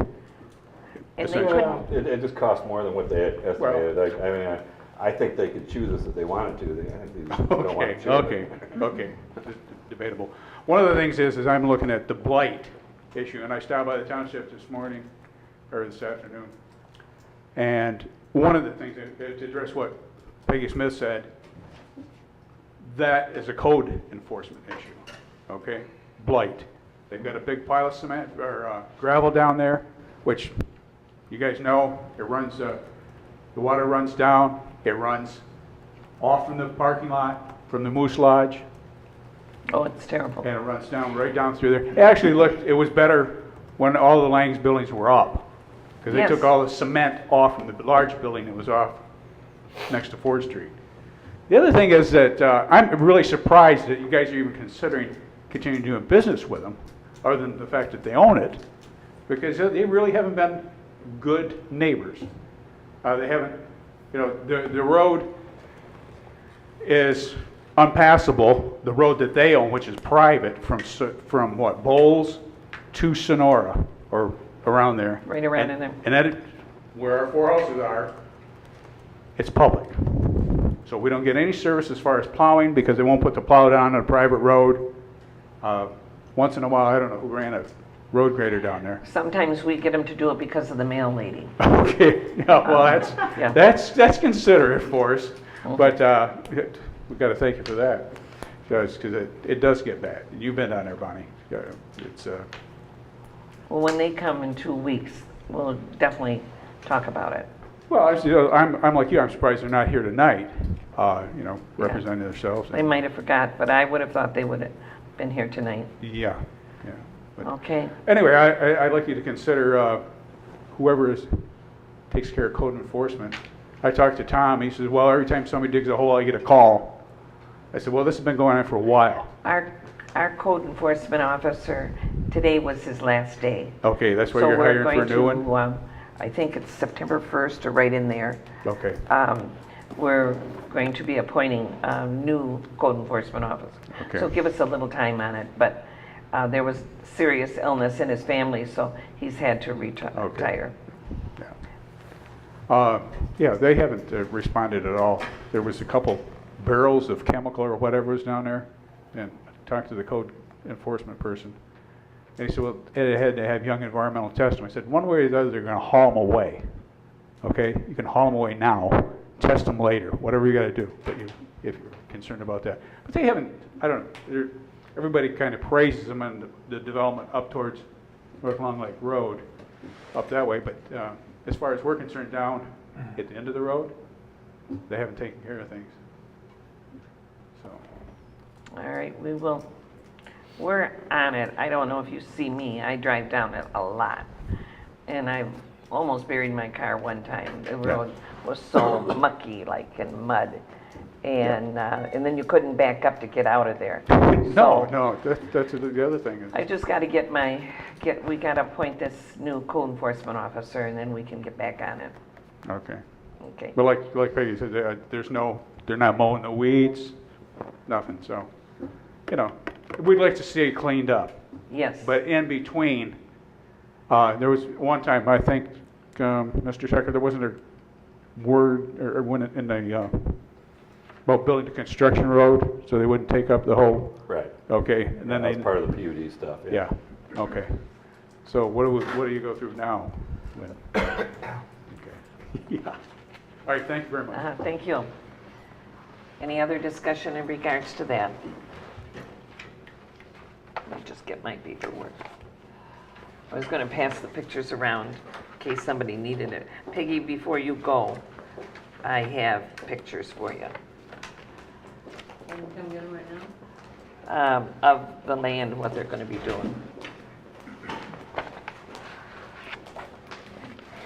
And they essentially. It just cost more than what they had estimated. I mean, I think they could chew this if they wanted to. They just don't want to chew it. Okay. Debatable. One of the things is I'm looking at the blight issue, and I stopped by the township this morning, or this afternoon, and one of the things, to address what Peggy Smith said, that is a code enforcement issue, okay? Blight. They've got a big pile of cement, or gravel down there, which you guys know, it runs, the water runs down, it runs off from the parking lot, from the Moose Lodge, Oh, it's terrible. and it runs down, right down through there. It actually looked, it was better when all the Lang's buildings were up, because they Yes. took all the cement off from the large building that was off next to Ford Street. The other thing is that I'm really surprised that you guys are even considering continuing doing business with them, other than the fact that they own it, because they really haven't been good neighbors. They haven't, the road is unpassable, the road that they own, which is private, from what, Bowles to Sonora, or around there. Right around in there. And that, where our 4 houses are, it's public. So we don't get any service as far as plowing, because they won't put the plow down on a private road. Once in a while, I don't know who ran a road grader down there. Sometimes we get them to do it because of the mail lady. Okay, yeah, well, that's considerate for us, but we've got to thank you for that, because it does get bad. You've been down there, Bonnie. It's Well, when they come in 2 weeks, we'll definitely talk about it. well, I'm like you. I'm surprised they're not here tonight. Representing themselves. They might have forgot, but I would have thought they would have been here tonight. Yeah. But Okay. anyway, I'd like you to consider whoever takes care of code enforcement. I talked to Tom. He says, well, every time somebody digs a hole, I get a call. I said, well, this has been going on for a while. Our code enforcement officer, today was his last day. Okay, that's why you're hiring for a new one? So we're going to, I think it's September 1st or right in there. Okay. We're going to be appointing a new code enforcement officer. Okay. So give us a little time on it, but there was serious illness in his family, so he's had to retire. Yeah, they haven't responded at all. There was a couple barrels of chemical or whatever was down there, and I talked to the code enforcement person. And he said, well, it had to have young environmental testing. I said, one way or the other, they're going to haul them away. Okay? You can haul them away now, test them later, whatever you got to do, but if you're concerned about that. But they haven't, I don't know, everybody kind of praises them and the development up towards North Long Lake Road, up that way, but as far as we're concerned, down at the end of the road, they haven't taken care of things. So. All right, we're on it. I don't know if you see me. I drive down it a lot. And I've almost buried my car one time. The road was so mucky, like in mud. And then you couldn't back up to get out of there. No, that's the other thing. I just got to we got to appoint this new code enforcement officer, and then we can get back on it. Okay. Okay. But like Peggy said, they're not mowing the weeds, nothing, so, we'd like to see it cleaned up. Yes. But in between, there was one time, I think, Mr. Shecker, there wasn't a word, or when in the, about building the construction road, so they wouldn't take up the whole. Right. Okay, and then that was part of the PUD stuff. Yeah, okay. So what do you go through now? Okay. All right, thank you very much. Thank you. Any other discussion in regards to that? Let me just get my paperwork. I was going to pass the pictures around in case somebody needed it. Peggy, before you go, I have pictures for you. Can you come get them right now? Of the land, what they're going to be doing.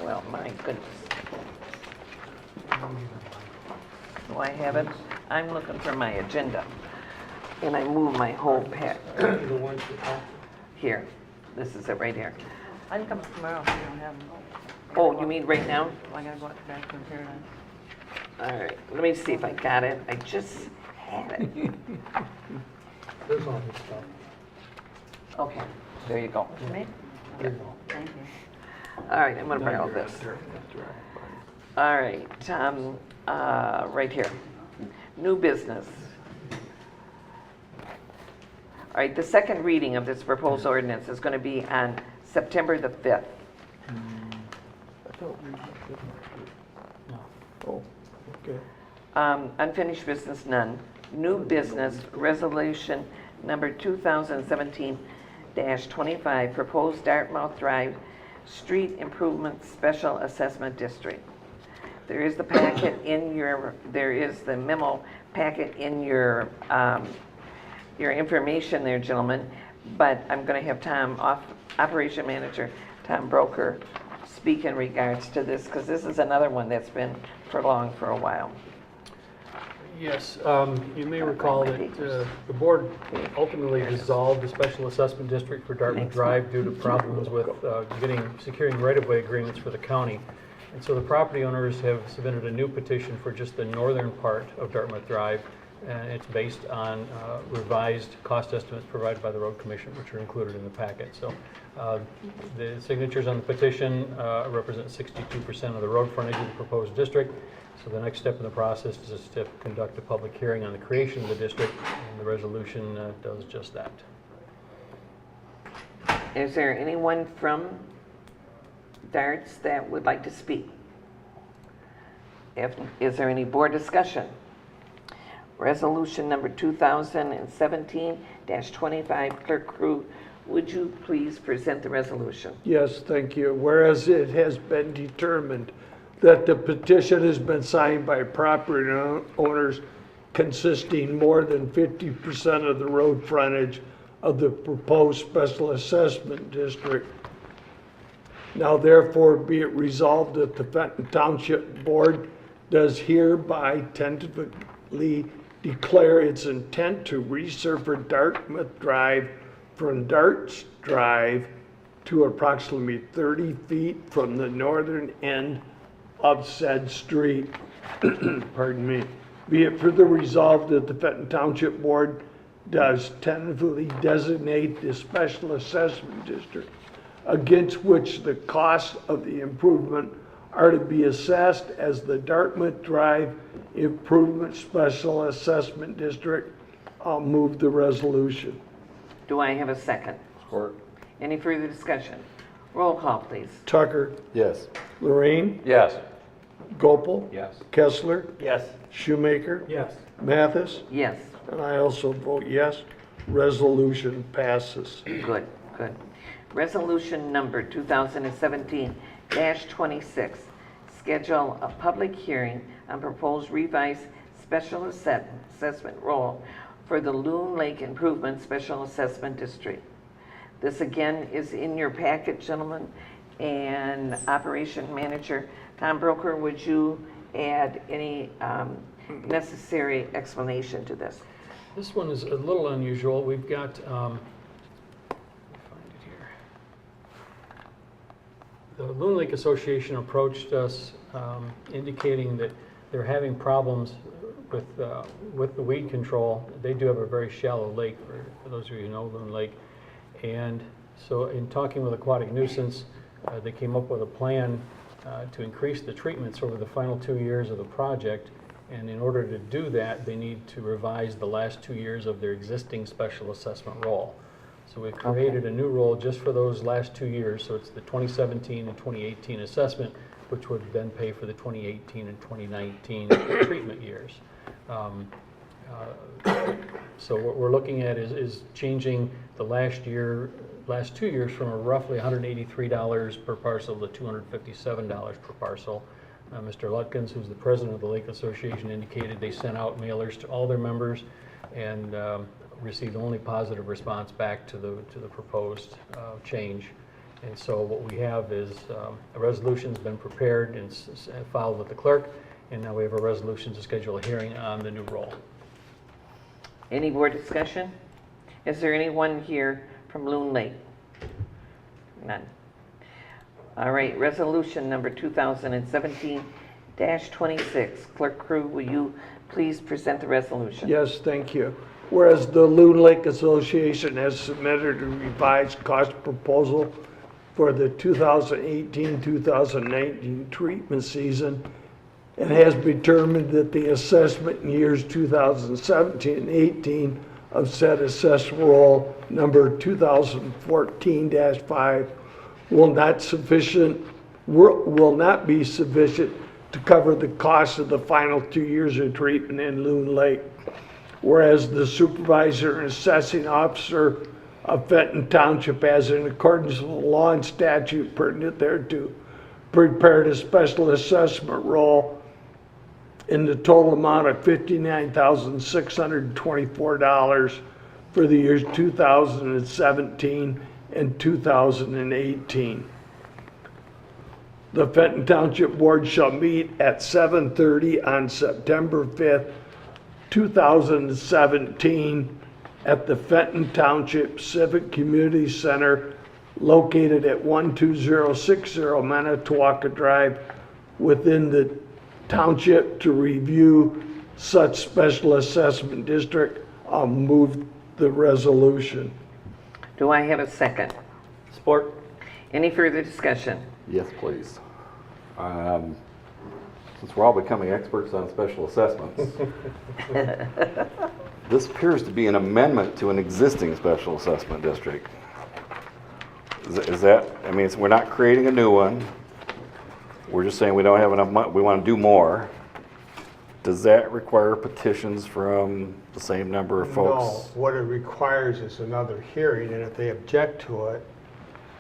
Well, my goodness. Do I have it? I'm looking for my agenda. And I move my whole pack. Here. This is it right here. I can come tomorrow if you don't have them. Oh, you mean right now? I gotta go back to Paradise. All right. Let me see if I got it. I just had it. There's all this stuff. Okay. There you go. There you go. Thank you. All right. I'm going to borrow this. All right. Right here. New business. All right, the second reading of this proposed ordinance is going to be on September the 5th. Oh, okay. Unfinished business, none. New business, resolution number 2017-25, proposed Dartmouth Drive Street Improvement Special Assessment District. There is the packet in your, there is the memo packet in your information there, gentlemen, but I'm going to have Tom, Operation Manager Tom Broker, speak in regards to this, because this is another one that's been prolonged for a while. Yes, you may recall that the board ultimately dissolved the special assessment district for Dartmouth Drive due to problems with securing right-of-way agreements for the county. And so the property owners have submitted a new petition for just the northern part of Dartmouth Drive, and it's based on revised cost estimates provided by the Road Commission, which are included in the packet. So the signatures on the petition represent 62% of the road frontage of the proposed district. So the next step in the process is to conduct a public hearing on the creation of the district, and the resolution does just that. Is there anyone from Darts that would like to speak? Is there any board discussion? Resolution number 2017-25, Clerk Crew, would you please present the resolution? Yes, thank you. Whereas it has been determined that the petition has been signed by property owners consisting more than 50% of the road frontage of the proposed special assessment district. Now therefore be it resolved that the Fenton Township Board does hereby tentatively declare its intent to resurface Dartmouth Drive from Darts Drive to approximately 30 feet from the northern end of said street. Pardon me. Be it further resolved that the Fenton Township Board does tentatively designate the special assessment district against which the costs of the improvement are to be assessed as the Dartmouth Drive Improvement Special Assessment District. I'll move the resolution. Do I have a second? Support. Any further discussion? Roll call, please. Tucker? Yes. Lorraine? Yes. Gopal? Yes. Kessler? Yes. Shoemaker? Yes. Mathis? Yes. And I also vote yes. Resolution passes. Good, good. Resolution number 2017-26, schedule a public hearing on proposed revised special assessment roll for the Loon Lake Improvement Special Assessment District. This again is in your packet, gentlemen, and Operation Manager Tom Broker, would you add any necessary explanation to this? This one is a little unusual. We've got, let me find it here. The Loon Lake Association approached us indicating that they're having problems with the weed control. They do have a very shallow lake, for those of you who know Loon Lake. And so in talking with Aquatic Nuisance, they came up with a plan to increase the treatments over the final 2 years of the project. And in order to do that, they need to revise the last 2 years of their existing special assessment roll. So we've created a new roll just for those last 2 years. So it's the 2017 and 2018 assessment, which would then pay for the 2018 and 2019 treatment years. So what we're looking at is changing the last 2 years from a roughly $183 per parcel to $257 per parcel. Mr. Lutkins, who's the president of the Lake Association, indicated they sent out mailers to all their members and received only positive response back to the proposed change. And so what we have is a resolution's been prepared and filed with the clerk, and now we have a resolution to schedule a hearing on the new roll. Any more discussion? Is there anyone here from Loon Lake? None. All right, resolution number 2017-26. Clerk Crew, will you please present the resolution? Yes, thank you. Whereas the Loon Lake Association has submitted a revised cost proposal for the 2018-2019 treatment season and has determined that the assessment in years 2017 and 18 of said assessed roll number 2014-5 will not be sufficient to cover the cost of the final 2 years of treatment in Loon Lake. Whereas the supervisor and assessing officer of Fenton Township has, in accordance with the law and statute pertinent thereto, prepared a special assessment roll in the total amount of $59,624 for the years 2017 and 2018. The Fenton Township Board shall meet at 7:30 on September 5th, 2017 at the Fenton Township Civic Community Center located at 12060 Manitowoc Drive within the township to review such special assessment district. I'll move the resolution. Do I have a second? Support. Any further discussion? Yes, please. Since we're all becoming experts on special assessments, this appears to be an amendment to an existing special assessment district. Is that, I mean, we're not creating a new one. We're just saying we don't have enough money, we want to do more. Does that require petitions from the same number of folks? No, what it requires is another hearing, and if they object to it,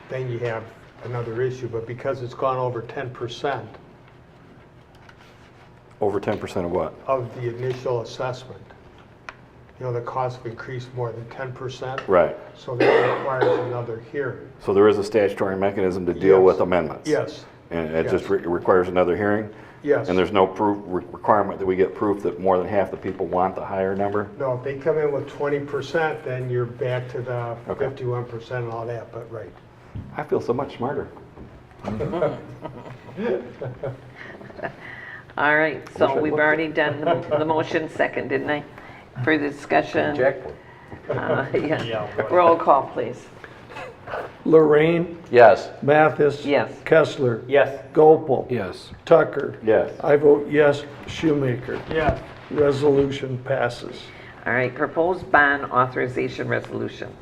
then you have another issue. But because it's gone over 10%. Over 10% of what? Of the initial assessment. You know, the costs have increased more than 10%. Right. So that requires another hearing. So there is a statutory mechanism to deal with amendments? Yes. And it Yes. just requires another hearing? Yes. And there's no proof, requirement that we get proof that more than half the people want the higher number? No, if they come in with 20%, then you're back to the 51% and all that, but right. I feel so much smarter. All right, so we've already done the motion second, didn't I? Further discussion? Yeah. Roll call, please. Lorraine? Yes. Mathis? Yes. Kessler? Yes. Gopel? Yes. Tucker? Yes. I vote yes. Shoemaker? Yes. Resolution passes. All right, proposed bond authorization resolution.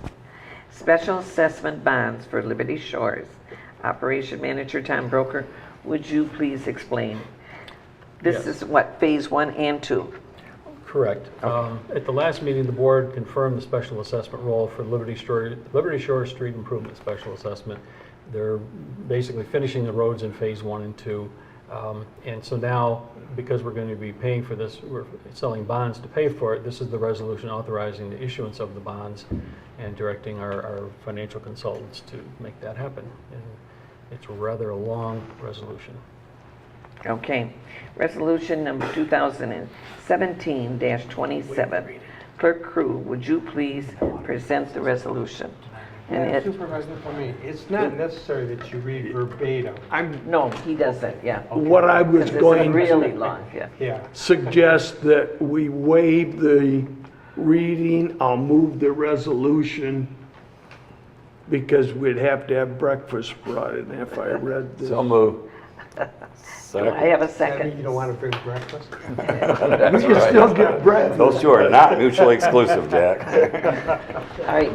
Special assessment bonds for Liberty Shores. Operation Manager Tom Broker, would you please explain? This is what, phase 1 and 2? Correct. At the last meeting, the board confirmed the special assessment roll for Liberty Shore Street Improvement Special Assessment. They're basically finishing the roads in phase 1 and 2. And so now, because we're going to be paying for this, we're selling bonds to pay for it, this is the resolution authorizing the issuance of the bonds and directing our financial consultants to make that happen. And it's rather a long resolution. Okay. Resolution number 2017-27. Clerk Crew, would you please present the resolution? And Supervisor, for me, it's not necessary that you read verbatim. No, he doesn't, yeah. What I was Because going it's really to long, yeah. suggest that we waive the reading. I'll move the resolution because we'd have to have breakfast brought in if I read this. So move. Do I have a Does that mean second? you don't want to bring breakfast? We can still get breakfast. Those two are not mutually exclusive, Jack. All right,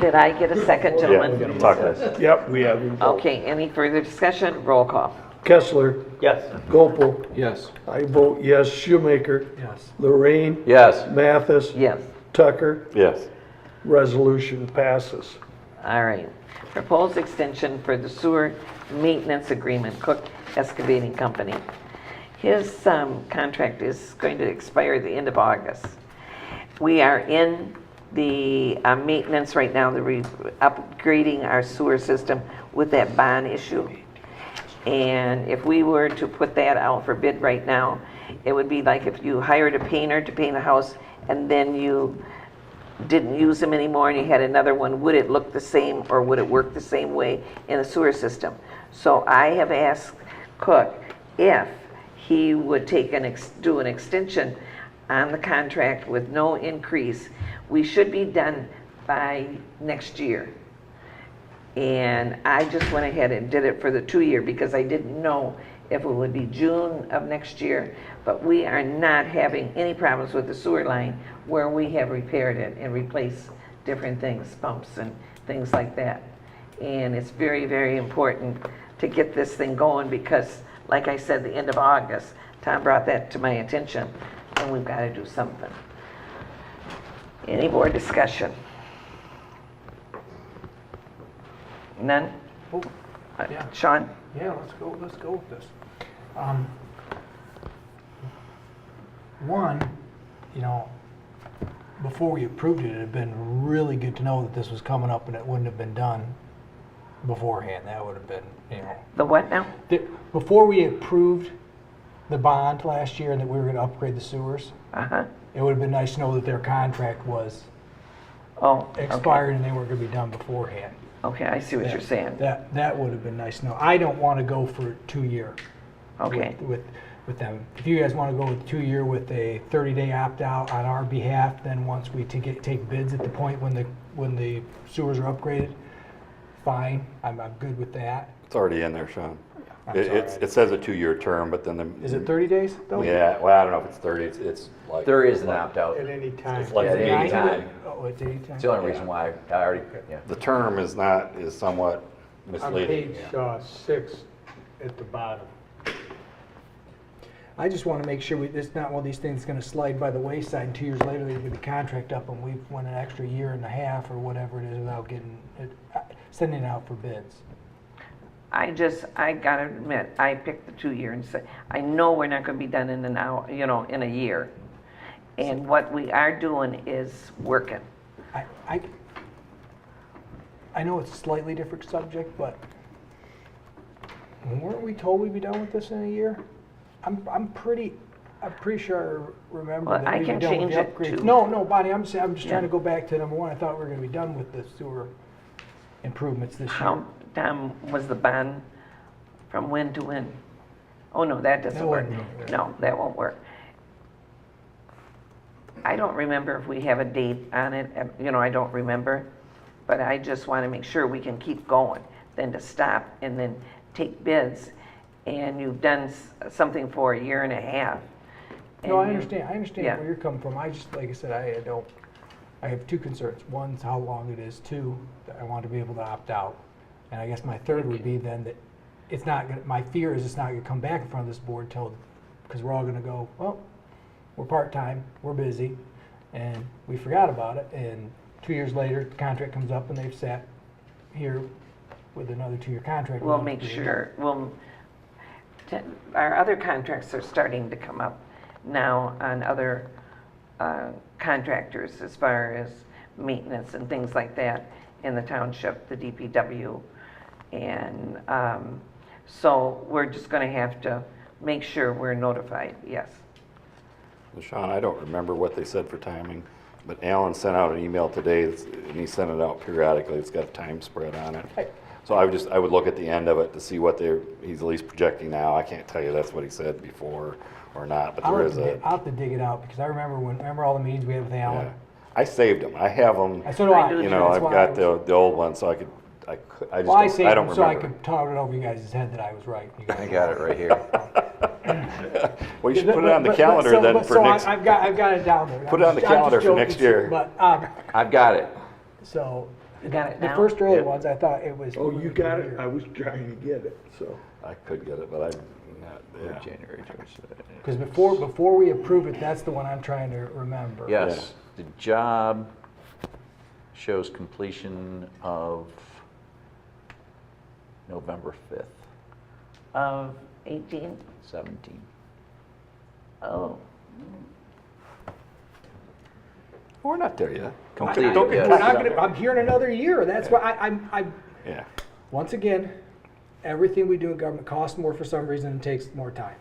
did I get a second, gentlemen? Yeah, Tucker. Yep, we have. Okay, any further discussion? Roll call. Kessler. Yes. Gopel. Yes. I vote yes. Shoemaker. Yes. Lorraine. Yes. Mathis. Yes. Tucker. Yes. Resolution passes. All right. Proposed extension for the sewer maintenance agreement, Cook Excavating Company. His contract is going to expire at the end of August. We are in the maintenance right now, upgrading our sewer system with that bond issue. And if we were to put that out for bid right now, it would be like if you hired a painter to paint a house and then you didn't use them anymore and you had another one, would it look the same or would it work the same way in the sewer system? So I have asked Cook if he would take do an extension on the contract with no increase. We should be done by next year. And I just went ahead and did it for the 2-year because I didn't know if it would be June of next year. But we are not having any problems with the sewer line where we have repaired it and replaced different things, pumps and things like that. And it's very, very important to get this thing going because, like I said, the end of August, Tom brought that to my attention, and we've got to do something. Any more discussion? None? Yeah. Sean? Yeah, let's go with this. One, you know, before we approved it, it'd have been really good to know that this was coming up and it wouldn't have been done beforehand. That would have been, you know. The what now? Before we approved the bond last year and that we were gonna upgrade the sewers, it would have been nice to know that their contract was expired and they weren't gonna be done beforehand. Okay, I see what you're saying. That would have been nice to know. I don't want to go for 2-year. Okay. With them. If you guys want to go with 2-year with a 30-day opt-out on our behalf, then once we take bids at the point when the sewers are upgraded, fine. I'm good with that. It's already in there, Sean. It says a 2-year term, but then Is it 30 days though? Yeah, well, I don't know if it's 30. It's like There is an opt-out. At any time. It's like at any time. Oh, it's any time. It's the only reason why I already, yeah. the term is somewhat On misleading. page 6 at the bottom. I just want to make sure it's not one of these things that's going to slide by the wayside and 2 years later they get the contract up and we've went an extra 1.5 years or whatever it is without getting it, sending it out for bids. I gotta admit, I picked the 2-year and said, I know we're not gonna be done in an hour, in a year. And what we are doing is working. I know it's a slightly different subject, but weren't we told we'd be done with this in a year? I'm pretty sure I remember Well, that I we'd be can done with change the it upgrades. to- No, Bonnie, I'm just Yeah. trying to go back to number 1. I thought we were gonna be done with the sewer improvements this year. How, Tom, was the bond from when to when? Oh, no, that doesn't That work. wouldn't work. No, that won't work. I don't remember if we have a date on it, I don't remember, but I just want to make sure we can keep going, than to stop and then take bids, and you've done something for 1.5 years. No, I understand yeah. where you're coming from. I just, like I said, I have 2 concerns. One's how long it is. 2, that I want to be able to opt out. And I guess my third would be then that it's not gonna, my fear is it's not gonna come back in front of this board because we're all gonna go, well, we're part-time, we're busy, and we forgot about it, and 2 years later, the contract comes up and they've sat here with another 2-year contract. We'll make sure, our other contracts are starting to come up now on other contractors as far as maintenance and things like that in the township, the DPW. And so we're just going to have to make sure we're notified, yes. Well, Sean, I don't remember what they said for timing, but Alan sent out an email today, and he sent it out periodically. It's got a time spread on it. So I would look at the end of it to see what he's at least projecting now. I can't tell you that's what he said before or not, but there is a. I'll have to dig it out because I remember all the meetings we had with Alan. Yeah. I saved them. I have them. So do I. I've got the old one, so I don't remember. So I could tout it over you guys' head that I was right. I got it right here. Well, you should put it on the calendar then for next. I've got it down there. Put it on the calendar for next year. But I've got it. So You got it the now? first early ones, I thought it was. Oh, you got it? I was trying to get it, so. I could get it, but I'm not, yeah. January 1st. Because before we approve it, that's the one I'm trying to remember. Yes, the job shows completion of November 5th, Of 18? 17. Oh. We're not there yet. Completed, We're yes. not gonna, I'm here in another year. That's why I'm, Yeah. once again, everything we do in government costs more for some reason and takes more time.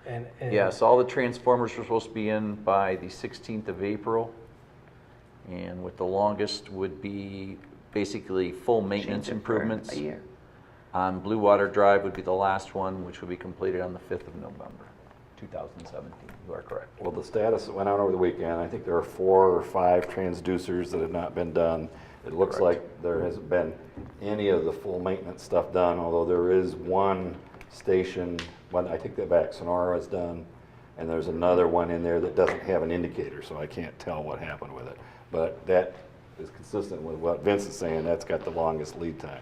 And Yes, all the transformers were supposed to be in by the 16th of April. And with the longest would be basically full maintenance Change it for improvements. a year. On Blue Water Drive would be the last one, which would be completed on the 5th of November, 2017. You are correct. Well, the status went out over the weekend. I think there are 4 or 5 transducers that have not been done. It looks like there hasn't been any of the full maintenance stuff done, although there is one station, one, I take that back, Sonora is done, and there's another one in there that doesn't have an indicator, so I can't tell what happened with it. But that is consistent with what Vince is saying, that's got the longest lead time.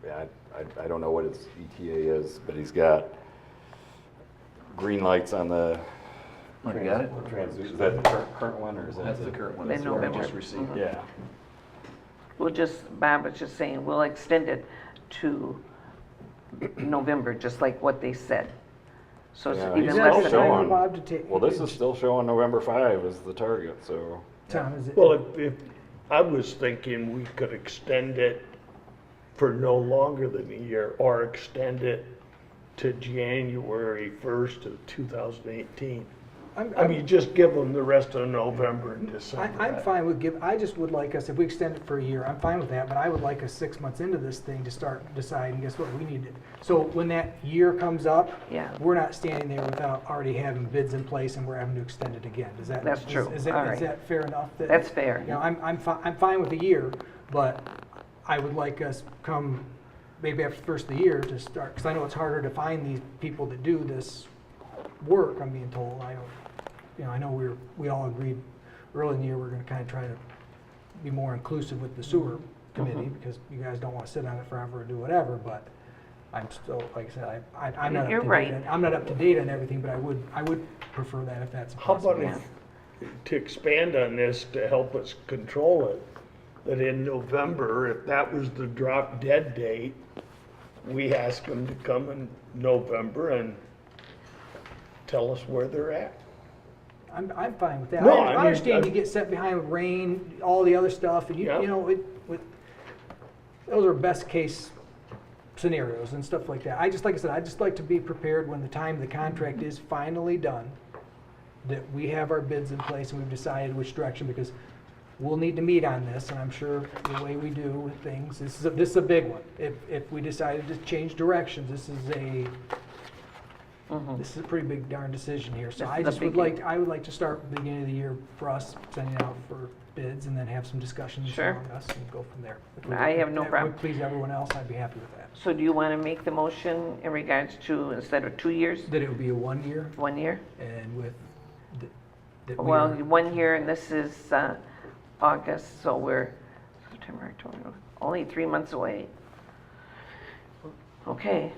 Yeah, I don't know what his ETA is, but he's got green lights on the. Oh, you got it? Is that the current one, or is that? That's the current one. In That's the one we November. just received. Yeah. We'll just, Bob was just saying, we'll extend it to November, just like what they said. So it's Yeah, even he's less still than. showing. Bob to take- Well, this is still showing November 5 as the target, so. Tom, is it? Well, if I was thinking we could extend it for no longer than a year, or extend it to January 1st of 2018. I mean, just give them the rest of November and December. I'm fine with I just would like us, if we extend it for a year, I'm fine with that, but I would like us 6 months into this thing to start deciding, guess what, we need to. So when that year comes up, Yeah. we're not standing there without already having bids in place and we're having to extend it again. Does that? That's true. Is All right. that fair enough? That's fair. You know, I'm fine with a year, but I would like us come, maybe after the first of the year to start, because I know it's harder to find these people that do this work, I'm being told. I know we all agreed early in the year we're gonna kind of try to be more inclusive with the sewer committee, because you guys don't want to sit on it forever or do whatever, but I'm still, like I said, I'm not up to You're date. right. I'm not up to date on everything, but I would prefer that if that's How possible. about to expand on this to help us control it, that in November, if that was the drop dead date, we ask them to come in November and tell us where they're at. I'm fine with that. No, I I mean, understand you get set behind with rain, all the other stuff, and you know, those are best case scenarios and stuff like that. Like I said, I just like to be prepared when the time the contract is finally done, that we have our bids in place and we've decided which direction, because we'll need to meet on this, and I'm sure the way we do with things, this is a big one. If we decided to change directions, this is a pretty big darn decision here. So This I is a just would biggie. I would like to start at the beginning of the year for us, sending out for bids, and then have some discussions Sure. among us and go from there. I have no If that problem. would please everyone else, I'd be happy with that. So do you want to make the motion in regards to, instead of 2 years, That it would be a 1 year, 1 year? and with, that we Well, are- 1 year, and this is August, so we're September, October, only 3 months away. Okay,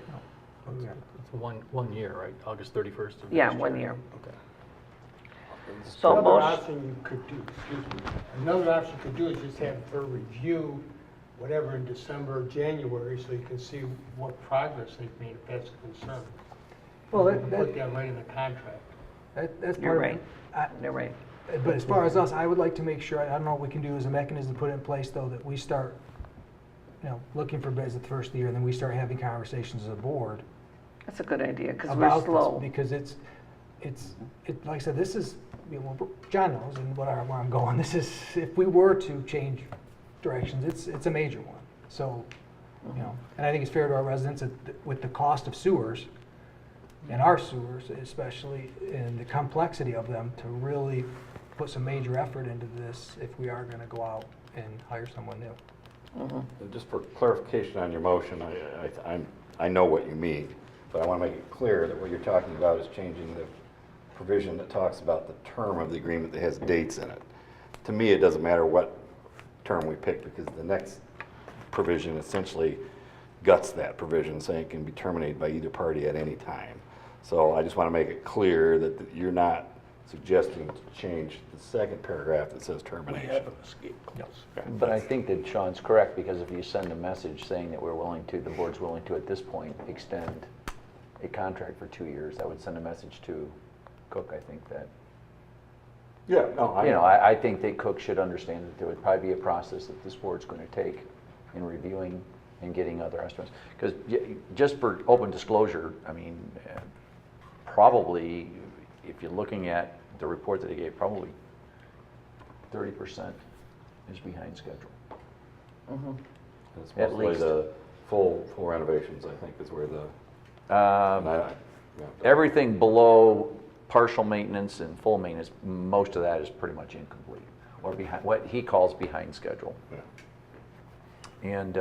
It's one year, right? August 31st? of yeah, next 1 year. year. Okay. So Another motion, option you could do, another option you could do is just have her review whatever in December or January, so you can see what progress they've made, if that's a concern. Well, You can put that right in the contract. That's You're part of right. it. You're right. But as far as us, I would like to make sure, I don't know what we can do as a mechanism to put in place, though, that we start, looking for bids at the first of the year, and then we start having conversations as a board That's a good idea, because we're about this, slow. because it's, like I said, this is, John knows and where I'm going, this is, if we were to change directions, it's a major one. So, and I think it's fair to our residents that with the cost of sewers, and our sewers especially, and the complexity of them, to really put some major effort into this if we are gonna go out and hire someone new. And just for clarification on your motion, I know what you mean, but I want to make it clear that what you're talking about is changing the provision that talks about the term of the agreement that has dates in it. To me, it doesn't matter what term we pick, because the next provision essentially guts that provision, saying it can be terminated by either party at any time. So I just want to make it clear that you're not suggesting to change the second paragraph that says termination. But I think that Sean's correct, because if you send a message saying that the board's willing to, at this point, extend a contract for 2 years, that would send a message to Cook, I think that. Yeah, no, I think that Cook should understand that there would probably be a process that this board's going to take in reviewing and getting other estimates. Because just for open disclosure, I mean, probably, if you're looking at the report that he gave, probably 30% is behind schedule. It's At mostly least. the full renovations, I think, is where the. Everything below partial maintenance and full maintenance, most of that is pretty much incomplete, or behind what he calls behind schedule. And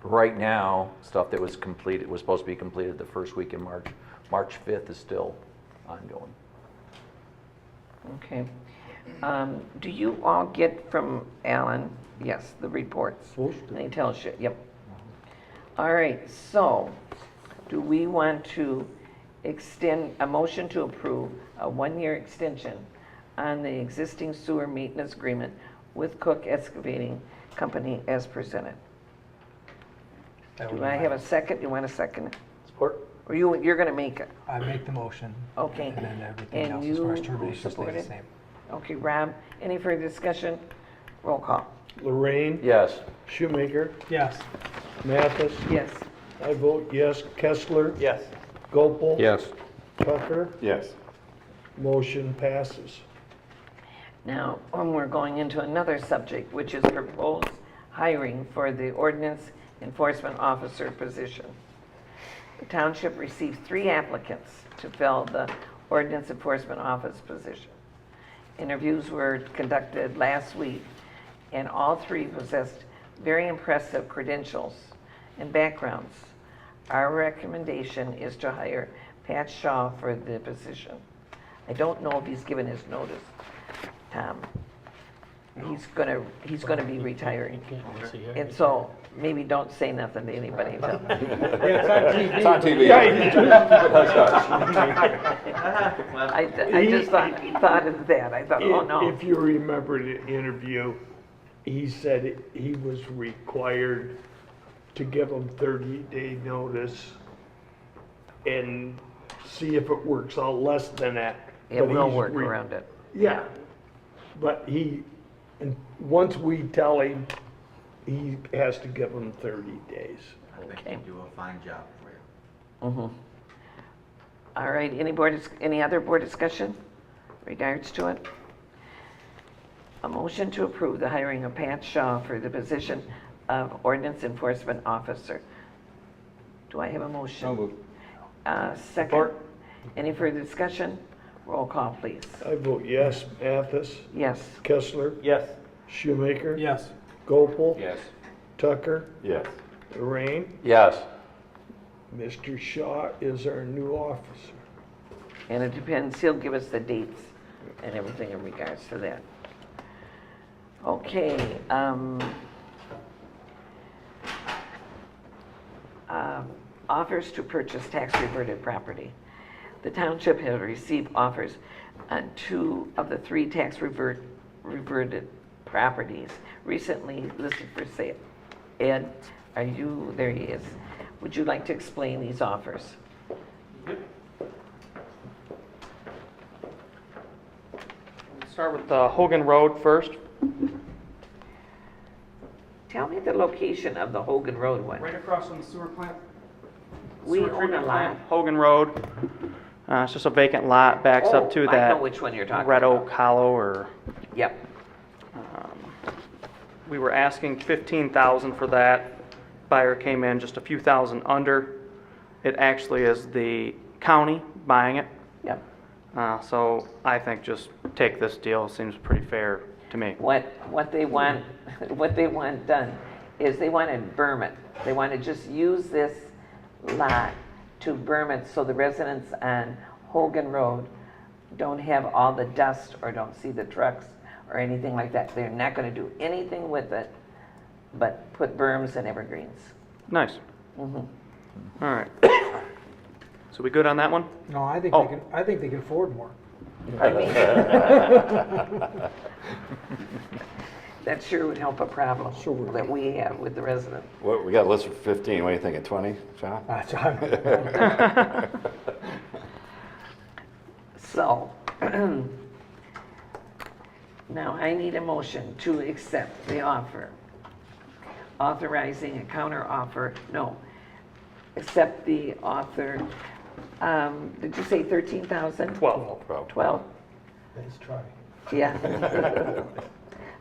right now, stuff that was completed was supposed to be completed the first week in March. March 5th is still ongoing. Okay. Do you all get from Alan, yes, the reports? And he tells you, yep. All right, so do we want to extend a motion to approve a 1-year extension on the existing sewer maintenance agreement with Cook Excavating Company as presented? Do I have a second? You want a second? Support. Or you're going to make it? I make the motion. Okay. And then everything And else as far as you termination support stays the it? same. Okay, Rob, any further discussion? Roll call. Lorraine? Yes. Shoemaker? Yes. Mathis? Yes. I vote yes. Kessler? Yes. Gopel? Yes. Tucker? Yes. Motion passes. Now, we're going into another subject, which is proposed hiring for the ordinance enforcement officer position. The township received 3 applicants to fill the ordinance enforcement office position. Interviews were conducted last week, and all 3 possessed very impressive credentials and backgrounds. Our recommendation is to hire Pat Shaw for the position. I don't know if he's given his notice, Tom. He's gonna be retiring. And so maybe don't say nothing to anybody until. It's on TV. I just thought of that. I thought, oh no. If you remember the interview, he said he was required to give them 30-day notice and see if it works out less than that. It But will he's work around it. Yeah, but and once we tell him, he has to give them 30 days. Okay. Do a fine job for you. All right, any other board discussion regards to it? A motion to approve the hiring of Pat Shaw for the position of ordinance enforcement officer. Do I have a motion? So moved. Second. Support. Any further discussion? Roll call, please. I vote yes. Mathis? Yes. Kessler? Yes. Shoemaker? Yes. Gopel? Yes. Tucker? Yes. Lorraine? Yes. Mr. Shaw is our new officer. And it depends, he'll give us the dates and everything in regards to that. Okay, offers to purchase tax reverted property. The township has received offers on 2 of the 3 tax reverted properties recently listed for sale. Ed, there he is. Would you like to explain these offers? Start with Hogan Road first. Tell me the location of the Hogan Road one. Right across from the sewer plant. We Sewer own a treatment lot. plant, Hogan Road. It's just a vacant lot, backs up to I that. know which one you're talking Red about. Oak Hollow or. Yep. We were asking 15,000 for that. Buyer came in just a few thousand under. It actually is the county buying it. Yep. So I think just take this deal, seems pretty fair to me. What they want done is they want to berm it. They want to just use this lot to berm it so the residents on Hogan Road don't have all the dust or don't see the trucks or anything like that. They're not going to do anything with it but put berms and evergreens. Nice. Mhm. All right. So we good on that one? No, I think Oh. I think they can afford more. I mean, that sure would help a problem that we have with the residents. What, we got a list for 15, what are you thinking, 20, John? So, now I need a motion to accept the offer. Authorizing a counter offer, no, accept the offer, did you say 13,000? 12. 12, Nice try. yeah.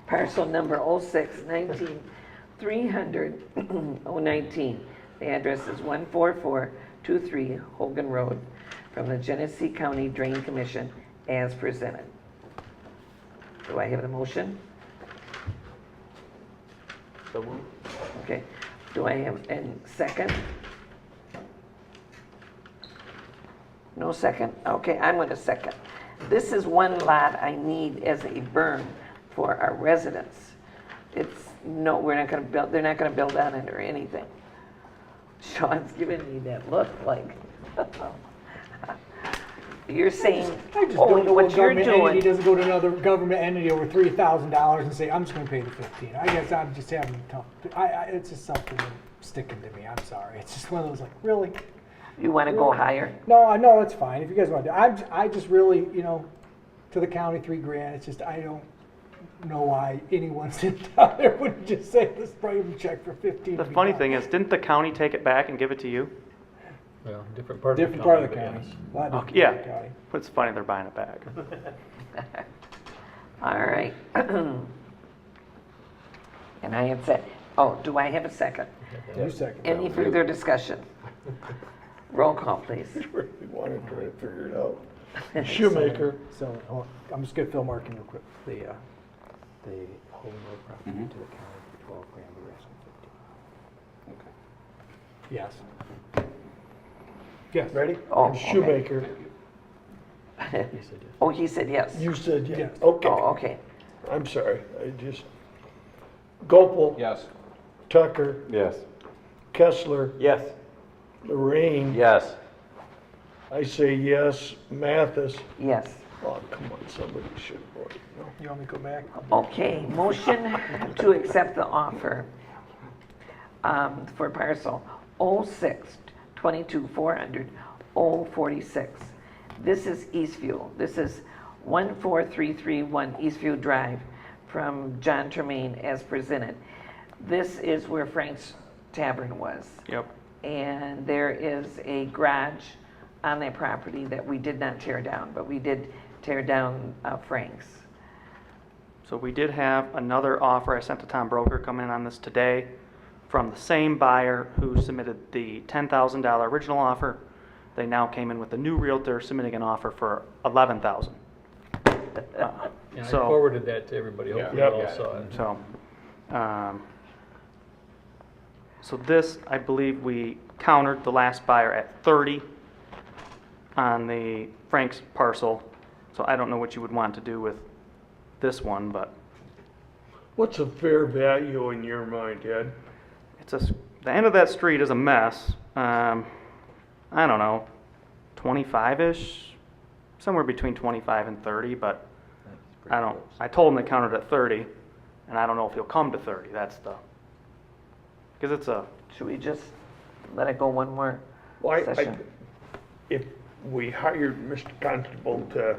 Parcel number 06-19-300-019. The address is 14423 Hogan Road from the Genesee County Drain Commission as presented. Do I have the motion? So moved. Okay. Do I have a second? No second? Okay, I'm going to second. This is one lot I need as a berm for our residents. It's, no, we're not going to build, they're not going to build on it or anything. Sean's giving me that look like, you're saying, oh, what you're He doing. doesn't go to another government entity over $3,000 and say, I'm just gonna pay the 15. I guess I'm just having tough, it's just something that's sticking to me, I'm sorry. It's just one of those like, really? You want to go higher? No, no, it's fine, if you guys want to. I just really, you know, to the county, $3,000, it's just, I don't know why anyone sitting down there wouldn't just say, let's write him a check for 15. The funny thing is, didn't the county take it back and give it to you? Well, different part of the Different part of the county, county. but yes. A lot different Okay, yeah, part of the county. but it's funny they're buying it back. All right. And I have said, oh, do I have a second? You second. Any further discussion? Roll call, please. Really wanted to try to figure it out. Shoemaker. So, I'm just gonna fill Mark in real quick. The Hogan Road property to the county for $12,000, we're asking 15. Yes. Yes. Ready? Oh, Shoemaker. Oh, he said yes. You said yes. Yes. Okay. Oh, okay. I'm sorry. I just. Gopel. Yes. Tucker. Yes. Kessler. Yes. Lorraine. Yes. I say yes. Mathis. Yes. Oh, come on, somebody should vote. No. You want me to go back? Okay, motion to accept the offer for parcel 06-22-400-046. This is Eastview. This is 14331 Eastview Drive from John Tremaine as presented. This is where Frank's Tavern was. Yep. And there is a garage on that property that we did not tear down, but we did tear down Frank's. So we did have another offer, I sent to Tom Broker, come in on this today, from the same buyer who submitted the $10,000 original offer. They now came in with a new realtor submitting an offer for $11,000. Yeah, I So- forwarded that to everybody, hopefully Yep. you all saw it. So this, I believe we countered the last buyer at 30 on the Frank's parcel. So I don't know what you would want to do with this one, but What's a fair value in your mind, Ed? the end of that street is a mess. I don't know, 25-ish, somewhere between 25 and 30, but I told him they counted at 30, and I don't know if he'll come to 30. That's because it's a. Should we just let it go one more Well, session? if we hired Mr. Constable to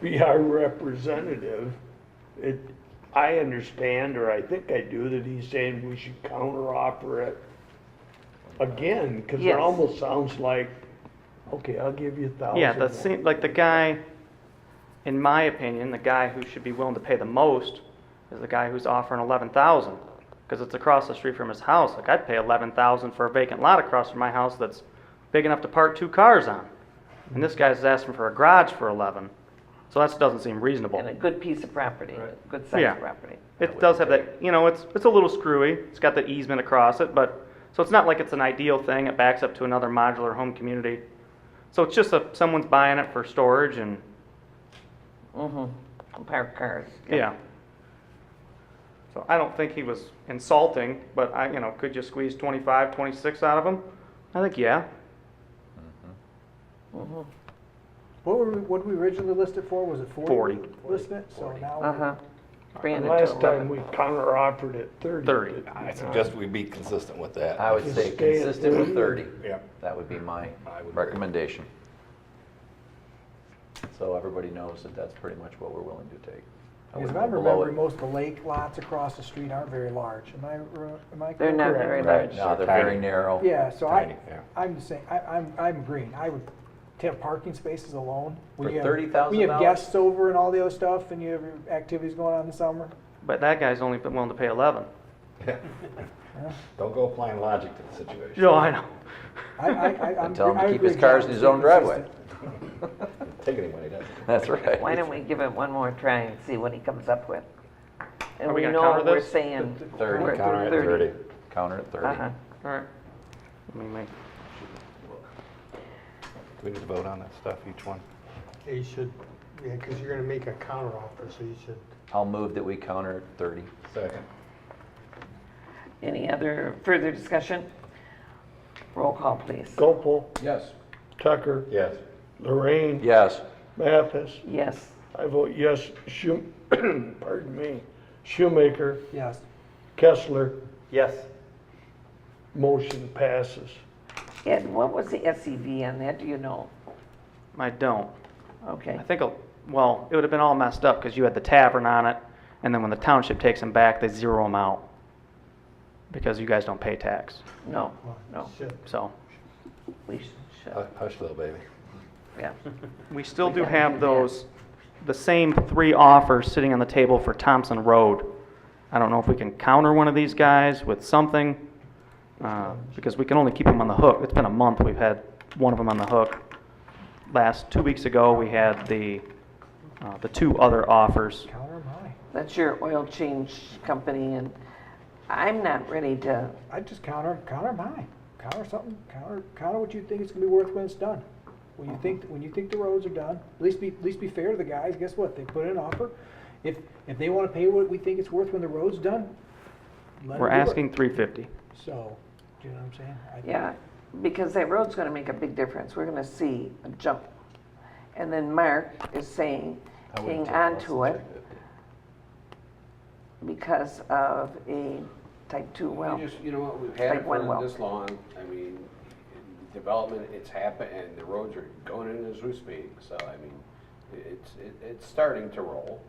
be our representative, I understand, or I think I do, that he's saying we should counteroffer it again, because it Yes. almost sounds like, okay, I'll give you 1,000. Yeah, like the guy, in my opinion, the guy who should be willing to pay the most is the guy who's offering 11,000, because it's across the street from his house. Like, I'd pay 11,000 for a vacant lot across from my house that's big enough to park 2 cars on, and this guy's asking for a garage for 11. So that doesn't seem reasonable. And a good piece of property, good Yeah. sized property. It does have that, it's a little screwy. It's got the easement across it, but, so it's not like it's an ideal thing. It backs up to another modular home community. So it's just someone's buying it for storage and. Park cars. Yeah. So I don't think he was insulting, but could you squeeze 25, 26 out of him? I think, yeah. What did we originally list it for? Was it 40? 40. Listed it, so now. Last time we counter offered at 30. 30. I suggest we be consistent with that. I would say consistent with 30. Yeah. That would be my recommendation. So everybody knows that that's pretty much what we're willing to take. Because if I'm remembering, most of the lake lots across the street aren't very large. Am I? They're not very large. No, they're very narrow. Yeah, so Tiny, yeah. I'm just saying, I'm agreeing. I would have parking spaces alone. For $30,000? When you have guests over and all the other stuff, and you have your activities going on in the summer. But that guy's only been willing to pay 11. Don't go applying logic to the situation. No, I know. I'm Tell him to I keep his agree, cars John, in his stay own driveway. Take any money, doesn't it? That's right. Why don't we give it one more try and see what he comes up with? And Are we we gonna know counter we're this? saying. 30. we're Counter at 30. Counter at 30. Uh-huh. All right. Let me make. Do we need to vote on that stuff, each one? You should, yeah, because you're going to make a counter offer, so you should. I'll move that we counter at 30. Second. Any other further discussion? Roll call, please. Gopal, Yes. Tucker, Yes. Lorraine, Yes. Mathis. Yes. I vote yes. Pardon me. Shoemaker, Yes. Kessler, Yes. motion passes. Ed, what was the SEV on that? Do you know? I don't. Okay. I think, well, it would have been all messed up because you had the tavern on it, and then when the township takes them back, they zero them out because you guys don't pay tax. No, no. So We should. Hush, little baby. Yeah. we still do gotta have do that. those, the same 3 offers sitting on the table for Thompson Road. I don't know if we can counter one of these guys with something, because we can only keep them on the hook. It's been a month we've had one of them on the hook. 2 weeks ago, we had the 2 other offers. Counter 'em high. That's your oil change company, and I'm not ready to. I'd just counter 'em high. Counter something. Counter what you think it's going to be worth when it's done. When you think the roads are done, at least be fair to the guys. Guess what? They put in an offer. If they want to pay what we think it's worth when the road's done, let We're them do it. asking $350. So, do you know what I'm saying? Yeah, because that road's gonna make a big difference. We're gonna see a jump. And then Mark is saying, I wouldn't hang take on less to than it because of a type 2 well. You know what, we've had it Type 1 for well. this long, I mean, development, it's happened, and the roads are going in as we speak, so, I mean, it's starting to roll.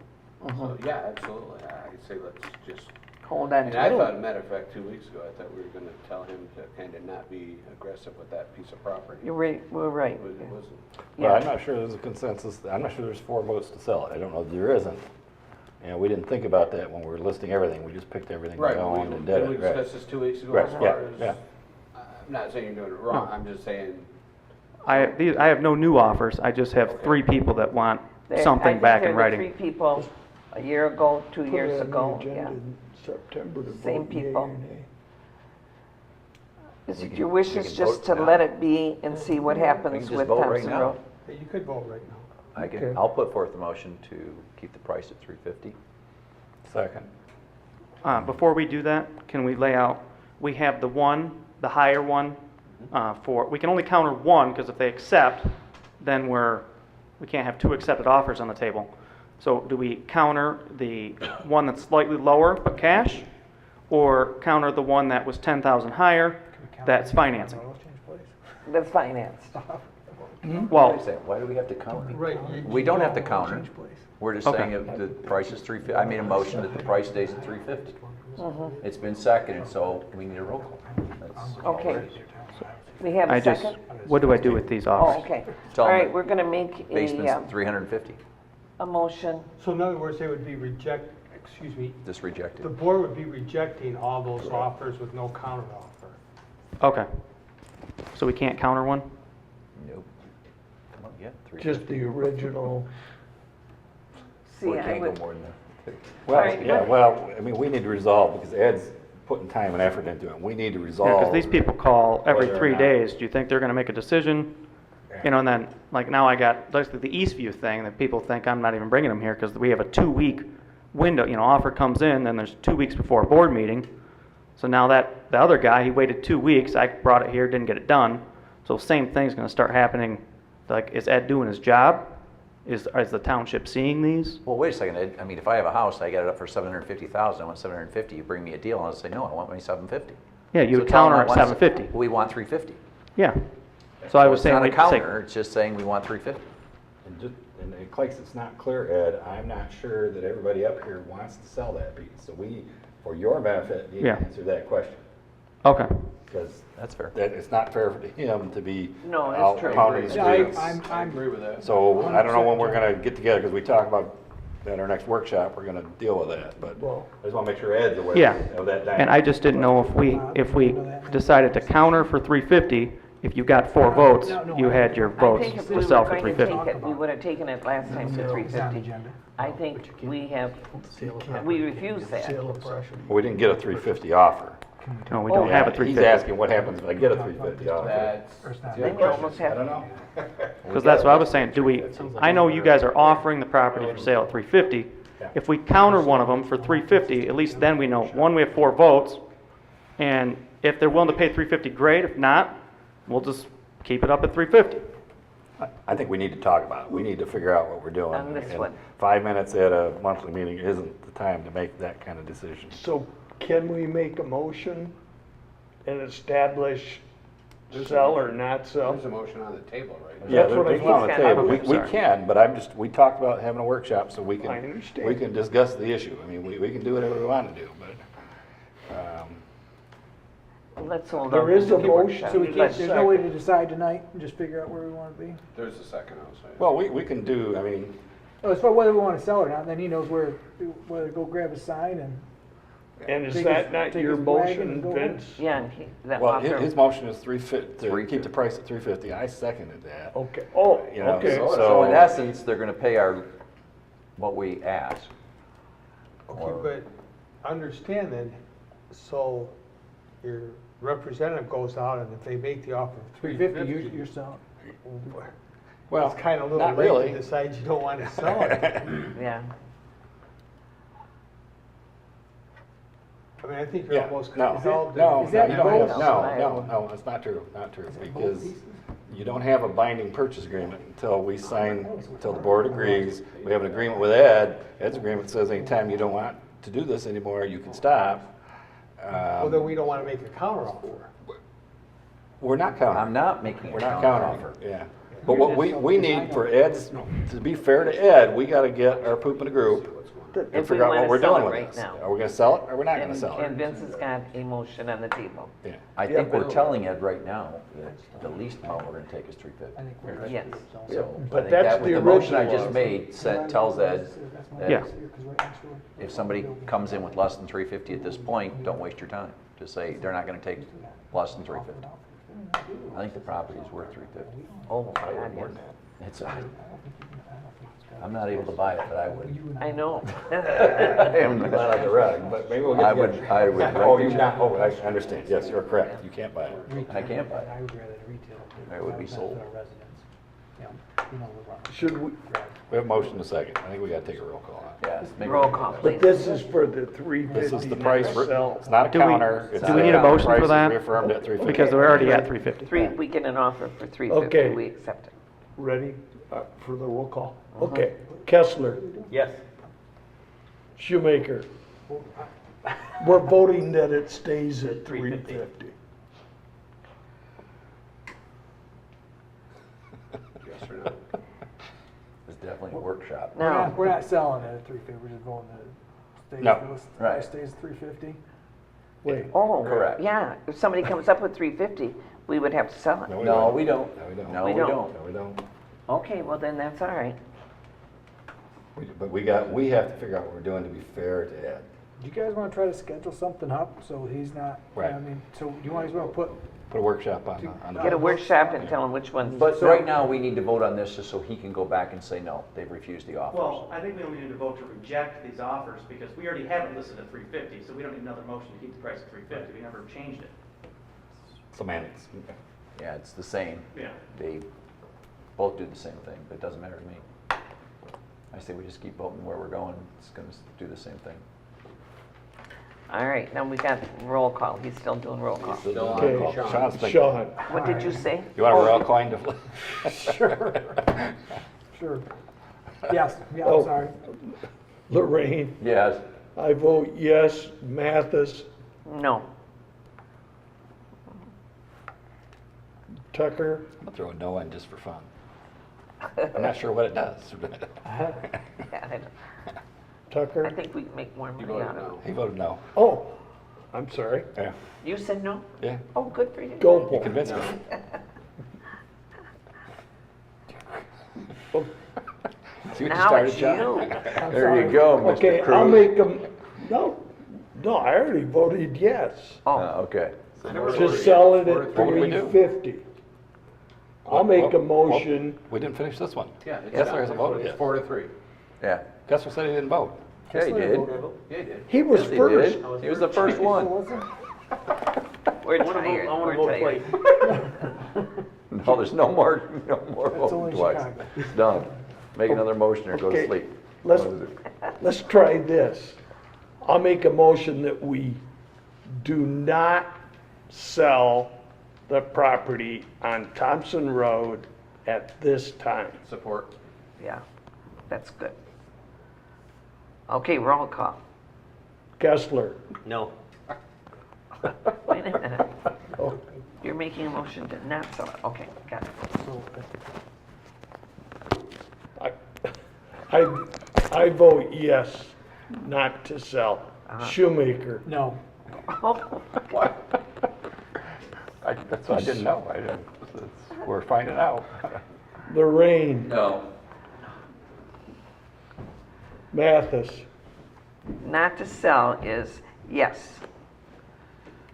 So, yeah, absolutely, I'd say let's just. Hold on And to I it. thought, as a matter of fact, 2 weeks ago, I thought we were gonna tell him to kind of not be aggressive with that piece of property. You're right, we're right. It wasn't. Well, I'm not sure there's a consensus, I'm not sure there's 4 votes to sell it, I don't know if there isn't. And we didn't think about that when we were listing everything, we just picked everything Right, going and did we it, right? discussed this 2 weeks ago Right, as yeah, far as. yeah. I'm not saying you're doing it wrong, I'm just saying, I have no new offers. I just have 3 people that want something back in I writing. think they're the 3 people a year ago, 2 Put years it on the ago, agenda yeah. in September to Same vote yea people. or nay. Is We it can- your wish we is can just vote to now. let it be and see what happens just with vote right Thompson now. Road? Yeah, you could vote right now. Okay. I'll put forth the motion to keep the price at 350. Second. Before we do that, can we lay out, we have the higher one, we can only counter 1, because if they accept, then we can't have 2 accepted offers on the table. So do we counter the one that's slightly lower but cash, or counter the one that was 10,000 higher that's financing? That's financed. Well, Why do we have to counter? Right. We don't have to counter. We're just Okay. saying if the price is 350. I made a motion that the price stays at 350. It's been seconded, so we need a roll call. That's all Okay. it is. We have a second? What do I do with these Oh, offers? okay. Tell All them right, that we're gonna make Basement's 350. a motion. So in other words, they would be excuse me, Just reject the it. board would be rejecting all those offers with no counter offer. Okay. So we can't counter one? Nope. Come on, yeah, 350. Just the original. See, We I can't go would, more than that. Well, Alright, yeah, what- well, I mean, we need to resolve, because Ed's putting time and effort into it, we need to Yeah, resolve. because these people call every whether or 3 not- days. Do you think they're going to make a decision? You know, and then, like, now I got basically the Eastview thing that people think I'm not even bringing them here because we have a 2-week window, offer comes in, then there's 2 weeks before a board meeting. So now that, the other guy, he waited 2 weeks, I brought it here, didn't get it done. So same thing's gonna start happening, like, is Ed doing his job? Is the township seeing these? Well, wait a second, Ed. I mean, if I have a house, I got it up for 750,000, I want 750, you bring me a deal, and I'll say, no, I want my 750. Yeah, you So would tell them counter I at want 750. We want 350. Yeah. So I was it's saying not a we'd say- counter, it's just saying we want 350. And in case it's not clear, Ed, I'm not sure that everybody up here wants to sell that piece. So we, for your benefit, need to Yeah. answer that question. Okay. Because that's fair. It's not fair for him to be No, it's out true. pounding the Yeah, streets. I agree with that. So I don't know when we're 100% gonna get together, because we talk about at our next workshop, we're gonna deal with that, but I just wanna make sure Ed's aware Yeah, of that dynamic. and I just didn't know if we decided to counter for 350, if you got 4 votes, you had your I votes think if we to were sell for going to 350. take it, we would have taken it last time for 350. I think we refuse that. Well, we didn't get a 350 offer. No, we don't have a He's 350. asking what happens if I get a 350 offer. That's Then you almost I have, don't know. Because that's what I was saying, I know you guys are offering the property for sale at 350. If we counter one of them for 350, at least then we know, one, we have 4 votes, and if they're willing to pay 350, great. If not, we'll just keep it up at 350. I think we need to talk about it. We need to figure out what we're doing. On this And one. 5 minutes at a monthly meeting isn't the time to make that kind of decision. So can we make a motion and establish sell or not sell? There's a motion on the table right now. Yeah, That's what I there's on the thought. table. We Sorry. can, but we talked about having a workshop so we I can, understand. we can discuss the issue. I mean, we can do whatever we want to do, but, let's hold on. There is a to the motion. workshop. So we can't, there's no way to decide tonight and just figure out where we want to be? There's a second, I'll say. well, we can do, I mean, Oh, as far as whether we want to sell or not, then he knows whether to go grab a sign and. And is Take that his- not take your his wagon and motion, go Vince? Yeah, and that well, offer. his motion is 350, to keep the price at 350. I seconded that. Okay, oh, You know, okay. So in essence, they're gonna pay what we ask. Okay, but understand then, so your representative goes out and if they make the offer of 350, 350, you're selling. Well, it's kind of a not little late really. to decide you don't want to sell it. Yeah. I mean, I think you're Yeah, almost no, compelled to. no, Is that you don't have, both? no, that's not true, because you don't have a binding purchase agreement until we sign, until the board agrees. We have an agreement with Ed. Ed's agreement says anytime you don't want to do this anymore, you can stop. Well, then we don't want to make a counteroffer. We're not countering. I'm not making We're a not counteroffer. countering, yeah. But what we need for Ed's, to be fair to Ed, we gotta get our poop in a group and If we figure out wanna what we're sell doing it with right this. now. Are we gonna sell it or we're not gonna And sell it? and Vince has got a motion on the table. Yeah. I think we're telling Ed right now that the least amount we're gonna take is 350. Yes. So I But think that's that with the the motion I original just offer. made tells Ed Yeah. that if somebody comes in with less than 350 at this point, don't waste your time. Just say they're not gonna take less than 350. I think the property is worth 350. Oh, my God, yes. It's, I'm not able to buy it, but I would. I know. I am not on the rug, but maybe we'll get I would, together. I would. Oh, you're not, oh, I understand, yes, you're correct, you can't buy it. I can't buy it. I would rather retail. It would be sold. Should we, We have a motion and a second, I think we gotta take a roll call on it. Yes. make- Roll call, but please. this is for the 350. This is the price, sell. it's not a Do we- counter. it's do we need a motion for price is that? Reaffirmed at 350. Because we're already at 350. We get an offer for 350, Okay. we accept it. Ready for the roll call? Okay, Kessler, Yes. Shoemaker. We're voting that it stays at 350. Yes or no? It's definitely a workshop. No. We're not selling it at 350, we're just voting that it No. stays, Right. stays at 350. Wait, Oh, Correct. yeah, if somebody comes up with 350, we would have to sell it. No, No, we don't. No, we don't. No, We we don't. don't. No, we don't. Okay, well then that's all right. But we have to figure out what we're doing to be fair to Ed. Do you guys want to try to schedule something up so he's not, Right. I mean, so do you want to put, Put a workshop on the. Get a workshop and tell them which ones. But right now, we need to vote on this just so he can go back and say, no, they've refused the offers. Well, I think we only need to vote to reject these offers because we already have it listed at 350, so we don't need another motion to keep the price at 350. We never changed it. Semantics. Yeah, it's the same. Yeah. They both do the same thing, but it doesn't matter to me. I say we just keep voting where we're going. It's going to do the same thing. All right, now we got roll call. He's still doing roll call. Still on Okay. call. Sean's thinking. Sean, What did you say? You want a Oh, roll coin to? Sure. Sure. Yes, yeah, Oh. I'm sorry. Lorraine, Yes. I vote yes. Mathis, No. Tucker, I'll throw a no in just for fun. I'm not sure what it does. Yeah, I Tucker. think we can make more money voted out of no. it. He voted no. Oh, I'm sorry. Yeah. You said no? Yeah. Oh, good for you. You Gopal. convinced me. See what you Now started, it's John? you. There you go, Mr. Okay, Cruz. I'll make them, no, I already voted yes. Okay. To sell it at What would we do? $350. I'll make a motion. We didn't finish this one. Yeah, it's Kessler hasn't voted It's yet. 4-3. Yeah. Kessler said he didn't vote. Yeah, he did. Yeah, he did. He was Yes, he first. did. He was the first one. We're tired. We're tired. No, there's no more That's only voting twice. Chicago. It's done. Make another motion or go to Okay. sleep. Let's try this. I'll make a motion that we do not sell the property on Thompson Road at this time. Support. Yeah, that's good. Okay, roll call. Kessler. No. Wait a minute. Oh, You're making a motion to not sell it. Okay, got it. I vote yes, not to sell. Shoemaker. No. What? That's what I didn't know. We're finding out. Lorraine. No. Mathis. Not to sell is yes.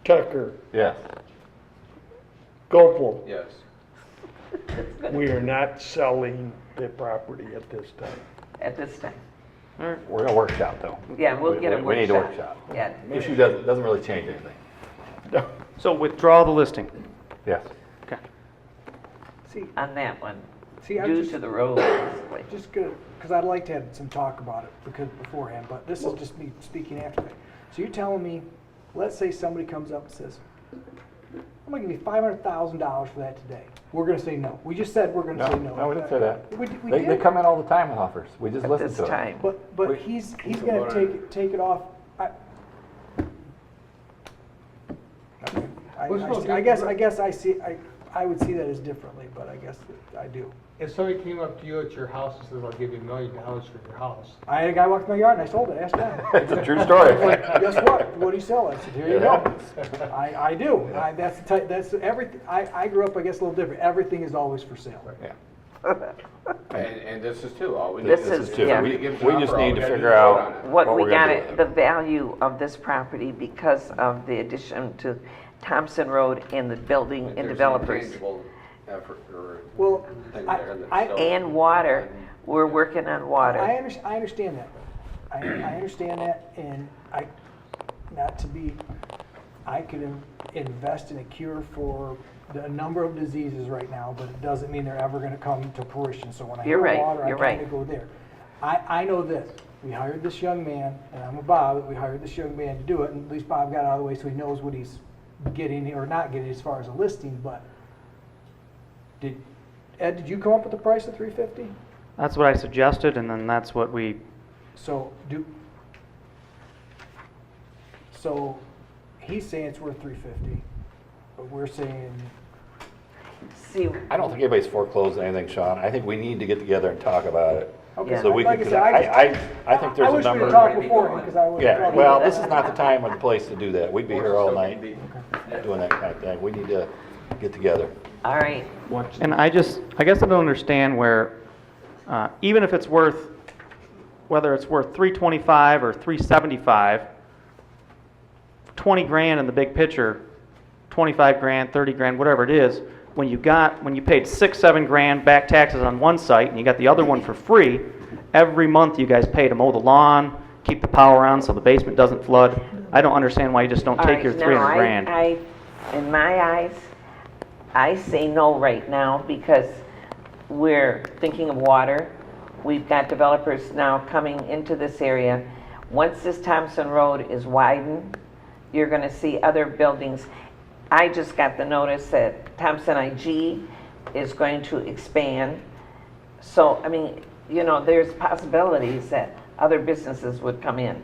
Tucker. Yes. Gopal. Yes. We are not selling the property at this time. At this time. We're gonna workshop though. Yeah, we'll get a We need a workshop. workshop. Yeah. Issue doesn't really change anything. So withdraw the listing. Yes. Okay. See, On that one, see, I'm due just, to the road, basically. just gonna, because I'd like to have some talk about it because beforehand, but this is just me speaking after that. So you're telling me, let's say somebody comes up and says, I'm gonna give you $500,000 for that today. We're gonna say no. We just said we're gonna say no. No, we didn't say that. We They did. come in all the time with offers. We just At listen this to them. time. But he's gonna take it off. I guess I would see that as differently, but I guess I do. If somebody came up to you at your house and said, I'll give you $1 million for your house. I had a guy walk in my yard and I sold it. Ask him. It's a true story. Guess what? What do you sell? I said, here you It go. happens. I do. That's the type. That's everything. I grew up, I guess, a little different. Everything is always for sale. Yeah. And this is too. All we need This is is- too. yeah. We give us we an just offer, all need we to gotta do figure is vote out on it. What we we're got gonna do it, with the value of this property because of the addition to Thompson Road and the building and There's developers. intangible effort or Well, thing there that's still- And water, we're working on water. I understand that. I understand that, and I could invest in a cure for a number of diseases right now, but it doesn't mean they're ever gonna come to fruition. So when I You're hear right, water, I you're kinda right. go there. I know this. We hired this young man, and I'm a Bob, we hired this young man to do it, and at least Bob got out of the way so he knows what he's getting or not getting as far as a listing, but Ed, did you come up with the price of $350? That's what I suggested, and then that's what we, So he's saying it's worth $350, but we're saying, See, I don't think anybody's foreclosed anything, Sean. I think we need to get together and talk about it. okay, So we like can, I said, I think there's I a wish we'd number. have talked beforehand, because I would. Yeah, well, this is not the time or the place to do that. We'd be here all night doing that kind of thing. We need to get together. all right, and I guess I don't understand where, even if it's worth, whether it's worth $325 or $375, 20 grand in the big picture, 25 grand, 30 grand, whatever it is, when you paid 6-7 grand back taxes on one site and you got the other one for free, every month you guys pay to mow the lawn, keep the power on so the basement doesn't flood. I don't understand why you just don't all take right. your Now, 300 grand. in my eyes, I say no right now because we're thinking of water. We've got developers now coming into this area. Once this Thompson Road is widened, you're gonna see other buildings. I just got the notice that Thompson IG is going to expand. So, I mean, you know, there's possibilities that other businesses would come in.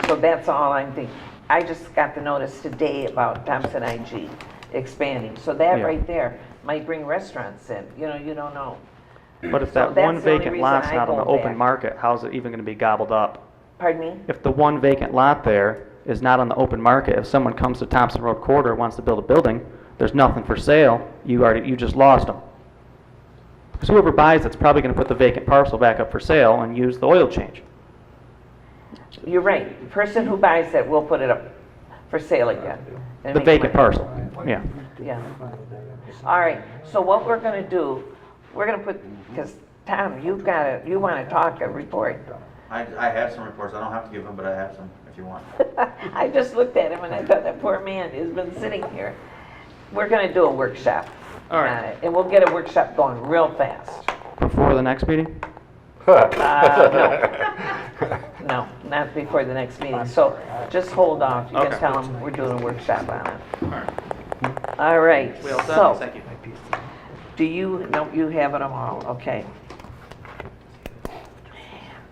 So that's all I'm thinking. I just got the notice today about Thompson IG expanding. So that Yeah. right there might bring restaurants in, you know, you don't know. But if So that that's one the only vacant reason lot's I not on the hold open back. market, how's it even gonna be gobbled up? Pardon me? If the one vacant lot there is not on the open market, if someone comes to Thompson Road Corridor and wants to build a building, there's nothing for sale, you just lost them. Because whoever buys it's probably gonna put the vacant parcel back up for sale and use the oil change. You're right. The person who buys that will put it up for sale again. and The make vacant money. parcel, yeah. Yeah. All right, so what we're gonna do, we're gonna put, because Tom, you wanna talk a report. I have some reports. I don't have to give them, but I have some if you want. I just looked at him and I thought that poor man has been sitting here. We're gonna do a workshop. All right. And we'll get a workshop going real fast. Before the next meeting? No, not before the next meeting. So just hold off. You can Okay. tell them we're doing a workshop on it. All right, We all set? so, Thank you. do you, no, you have it all, okay.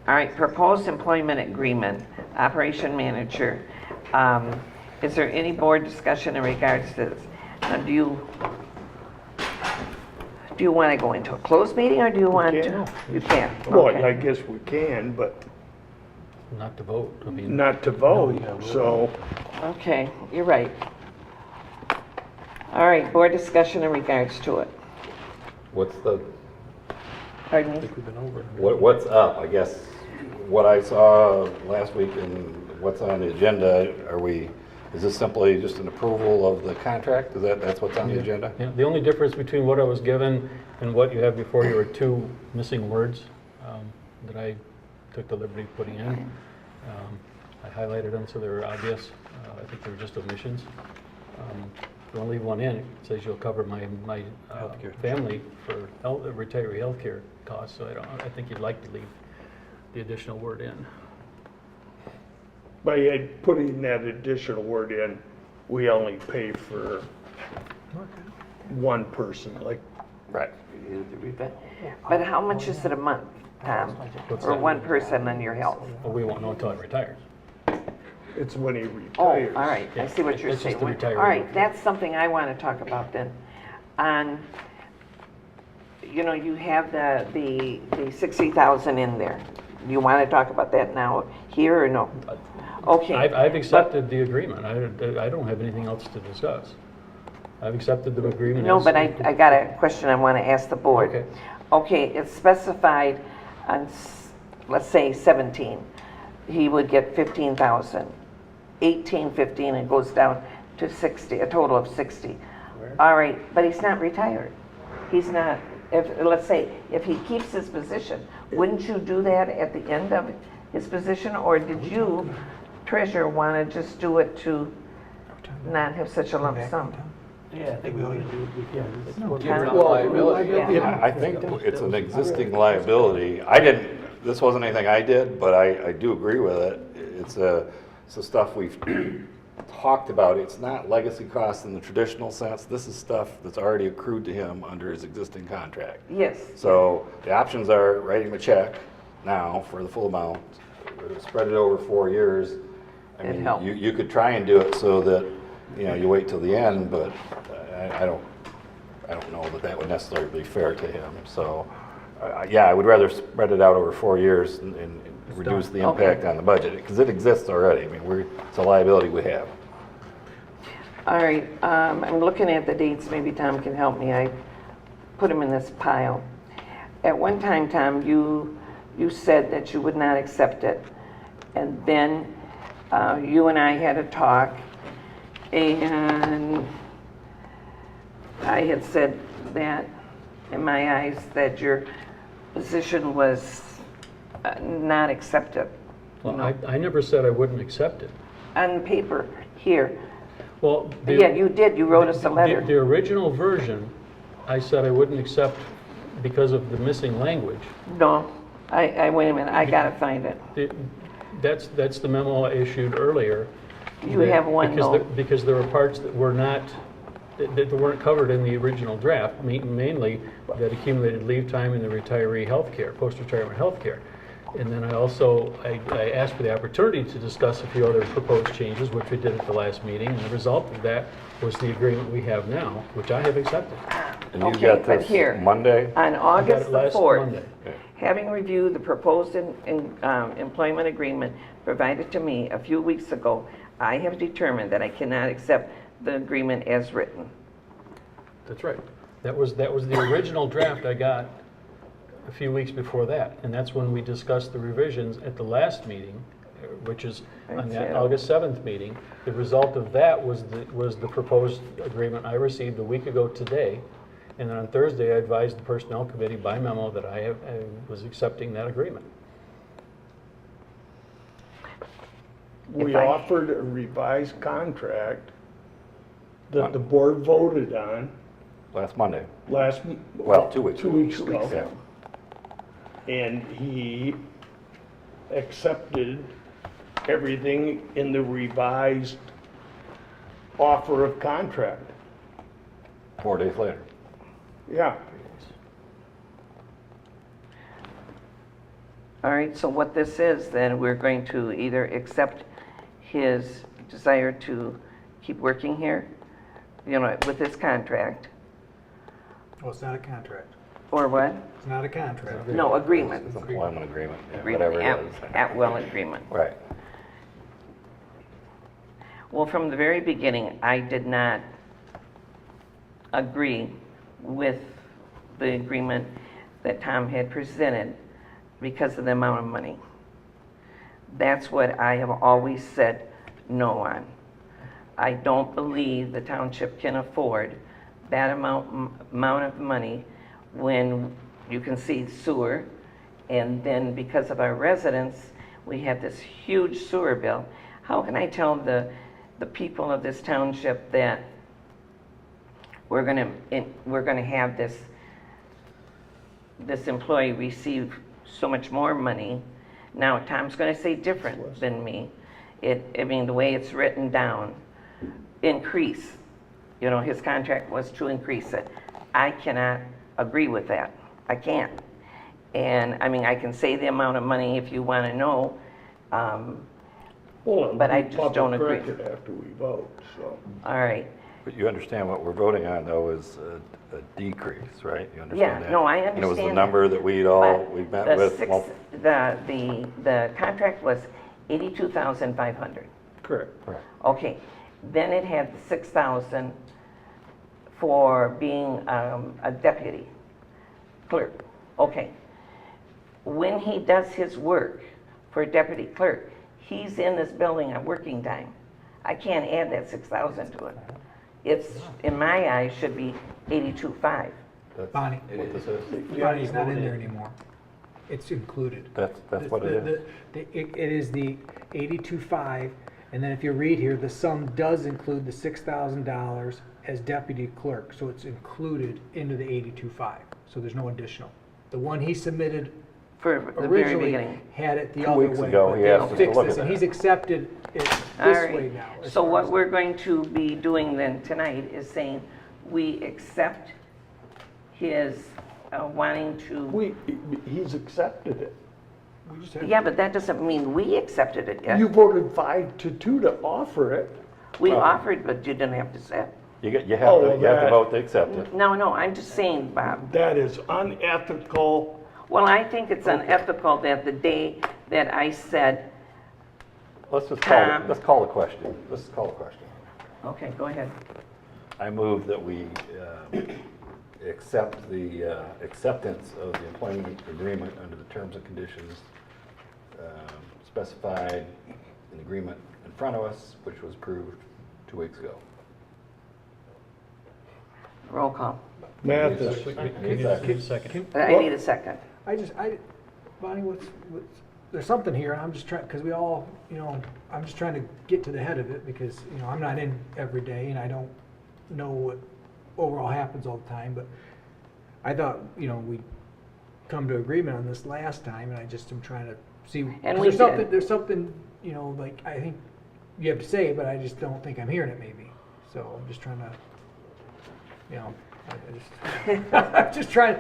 All right, proposed employment agreement, operation manager. Is there any board discussion in regards to this? Now, do you want to go into a closed meeting, or do you want to? You can. Well, Okay. I guess we can, but Not to vote, I mean. not to vote, so. Okay, you're right. All right, board discussion in regards to it. What's the, Pardon me? We've been over. what's up? I guess what I saw last week and what's on the agenda, is this simply just an approval of the contract? That's what's on the agenda? Yeah, the only difference between what I was given and what you have before you are two missing words that I took the liberty of putting in. I highlighted them so they were obvious. I think they were just omissions. If you want to leave one in, it says you'll cover my family for retiree health care costs, so I think you'd like to leave the additional word in. By putting that additional word in, we only pay for one person, like. Right. But how much is it a month, Tom? What's Or that? one person on your health? Well, we won't know until it retires. It's when he Oh, retires. all right, I see what you're It's just saying. the retiree. All right, that's something I want to talk about then. On, you know, you have the 60,000 in there. Do you want to talk about that now, here, or no? Okay. I've accepted the agreement. I don't have anything else to discuss. I've accepted the agreement. No, as- but I got a question I want to ask the board. Okay. Okay, it's specified on, let's say 17, he would get 15,000. 18, 15, it goes down to 60, a total of 60. All right, but he's not retired. He's not, let's say, if he keeps his position, wouldn't you do that at the end of his position? Or did you, treasurer, want to just do it to not have such a lump sum? Yeah, I think we ought to do it. Get rid of the liability. Yeah. I think it's an existing liability. This wasn't anything I did, but I do agree with it. It's the stuff we've talked about. It's not legacy costs in the traditional sense. This is stuff that's already accrued to him under his existing contract. Yes. So the options are writing him a check now for the full amount, or spread it over 4 years. I It'd mean, help. you could try and do it so that, you wait till the end, but I don't know that would necessarily be fair to him. So, yeah, I would rather spread it out over 4 years and reduce the impact on the budget, because it exists already. I mean, it's a liability we have. All right, I'm looking at the dates, maybe Tom can help me. I put them in this pile. At one time, Tom, you said that you would not accept it. And then you and I had a talk, and I had said that, in my eyes, that your position was not accepted. Well, I never said I wouldn't accept it. On paper, here. Well, Yeah, you did, you wrote us a letter. The original version, I said I wouldn't accept because of the missing language. No, Wait a minute, I gotta find it. That's the memo I issued earlier. You have one though. Because there were parts that were not, that weren't covered in the original draft, mainly that accumulated leave time and the retiree health care, post-retirement health care. And then I asked for the opportunity to discuss a few other proposed changes, which we did at the last meeting, and the result of that was the agreement we have now, which I have accepted. And you Okay, got but this here, Monday? On August it the last 4th, Monday. having reviewed the proposed employment agreement provided to me a few weeks ago, I have determined that I cannot accept the agreement as written. That's right. That was the original draft I got a few weeks before that, and that's when we discussed the revisions at the last meeting, which is on the August 7th meeting. The result of that was the proposed agreement I received a week ago today, and then on Thursday I advised the Personnel Committee by memo that I was accepting that agreement. We offered a revised contract that the board voted on Last Monday. well, 2 weeks 2 weeks ago. Yeah. And he accepted everything in the revised offer of contract. 4 days later. Yeah. All right, so what this is, then we're going to either accept his desire to keep working here, with this contract, Well, it's not a contract. or what? It's not a contract. No, agreement. It's an employment agreement, yeah, Agreement, whatever it is. at-will agreement. Right. Well, from the very beginning, I did not agree with the agreement that Tom had presented because of the amount of money. That's what I have always said no on. I don't believe the township can afford that amount of money when you can see sewer, and then because of our residents, we have this huge sewer bill. How can I tell the people of this township that we're gonna have this employee receive so much more money? Now, Tom's gonna say different than me. I mean, the way it's written down, increase. His contract was to increase it. I cannot agree with that. I can't. And, I mean, I can say the amount of money if you want to know, but I just don't agree. Public record after we vote, so. All right. But you understand what we're voting on, though, is a decrease, right? You understand that? Yeah, no, I understand. And it was the that. number that we met with. The contract was $82,500. Correct. Okay. Then it had the $6,000 for being a deputy clerk. Okay. When he does his work for a deputy clerk, he's in this building at working time. I can't add that $6,000 to it. It's, in my eyes, should be $82,500. Bonnie, What this is? Bonnie's not in there anymore. It's included. That's what it is? It is the 82.5, and then if you read here, the sum does include the $6,000 as deputy clerk, so it's included into the 82.5. So there's no additional. The one he submitted for the very originally beginning had it the 2 other weeks way. ago, but he they asked us to fixed look this, at and that. he's accepted it All this right. way now. as So far what as- we're going to be doing then tonight is saying we accept his wanting to. He's accepted it. Yeah, but that doesn't mean we accepted it yet. You voted 5-2 to offer it. We offered, but you didn't have to accept. You have to vote to accept it. No, I'm just saying, Bob. That is unethical. Well, I think it's unethical that the day that I said. Let's just call the question. Let's call the question. Okay, go ahead. I move that we accept the acceptance of the employment agreement under the terms and conditions specified in the agreement in front of us, which was approved 2 weeks ago. Roll call. Mathis. Second. I need a second. Bonnie, there's something here, and I'm just trying, because we all, I'm just trying to get to the head of it, because, I'm not in every day, and I don't know what overall happens all the time, but I thought, we come to agreement on this last time, and I just am trying to see. And 'cause we there's did. there's something, you know, like, I think you have to say, but I just don't think I'm hearing it maybe. So I'm just trying to, you know, I'm just trying,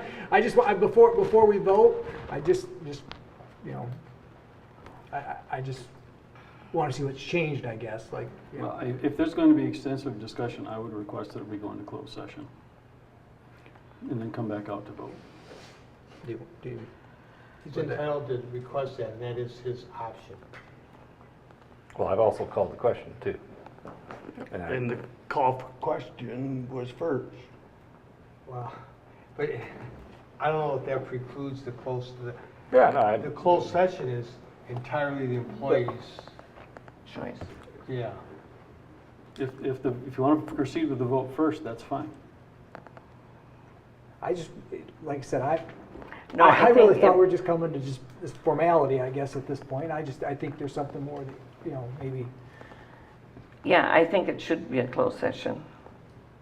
before we vote, I just, you know, I just want to see what's changed, I guess, like, you know. Well, if there's going to be extensive discussion, I would request that we go into closed session and then come back out to vote. He's entitled to request that, and that is his option. Well, I've also called the question too. And the call for question was first. Wow. But I don't know if that precludes the Yeah, the closed session is entirely the employee's choice. Yeah. If you want to proceed with the vote first, that's fine. I just, like I said, I I really think thought if- we were just coming to just this formality, I guess, at this point. I think there's something more that, you know, maybe. Yeah, I think it should be a closed session,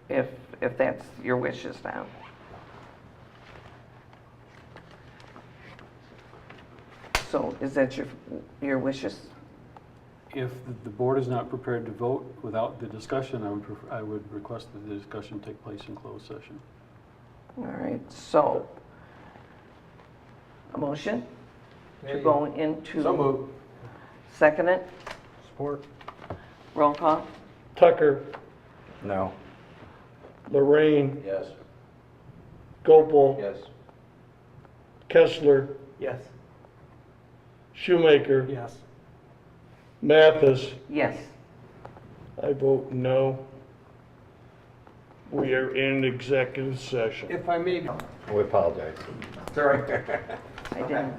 if that's your wishes now. So is that your wishes? If the board is not prepared to vote without the discussion, I would request that the discussion take place in closed session. All right, so, a motion to go into. So moved. Second it, Support. roll call. Tucker, No. Lorraine, Yes. Gopel, Yes. Kessler, Yes. Shoemaker, Yes. Mathis. Yes. I vote no. We are in executive session. If I may, We apologize. Sorry. I didn't.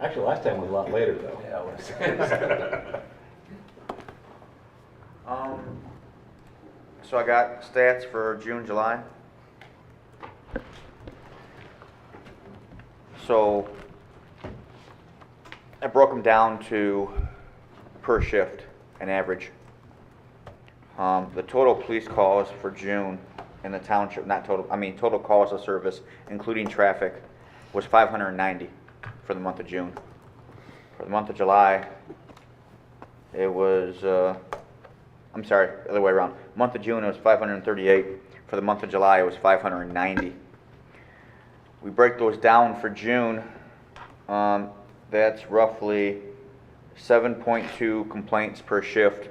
Actually, last time was a lot later though. Yeah, it was. So I got stats for June, July. So I broke them down to per shift, an average. The total police calls for June in the township, total calls of service, including traffic, was 590 for the month of June. For the month of July, it was, the other way around. Month of June, it was 538. For the month of July, it was 590. We break those down for June, that's roughly 7.2 complaints per shift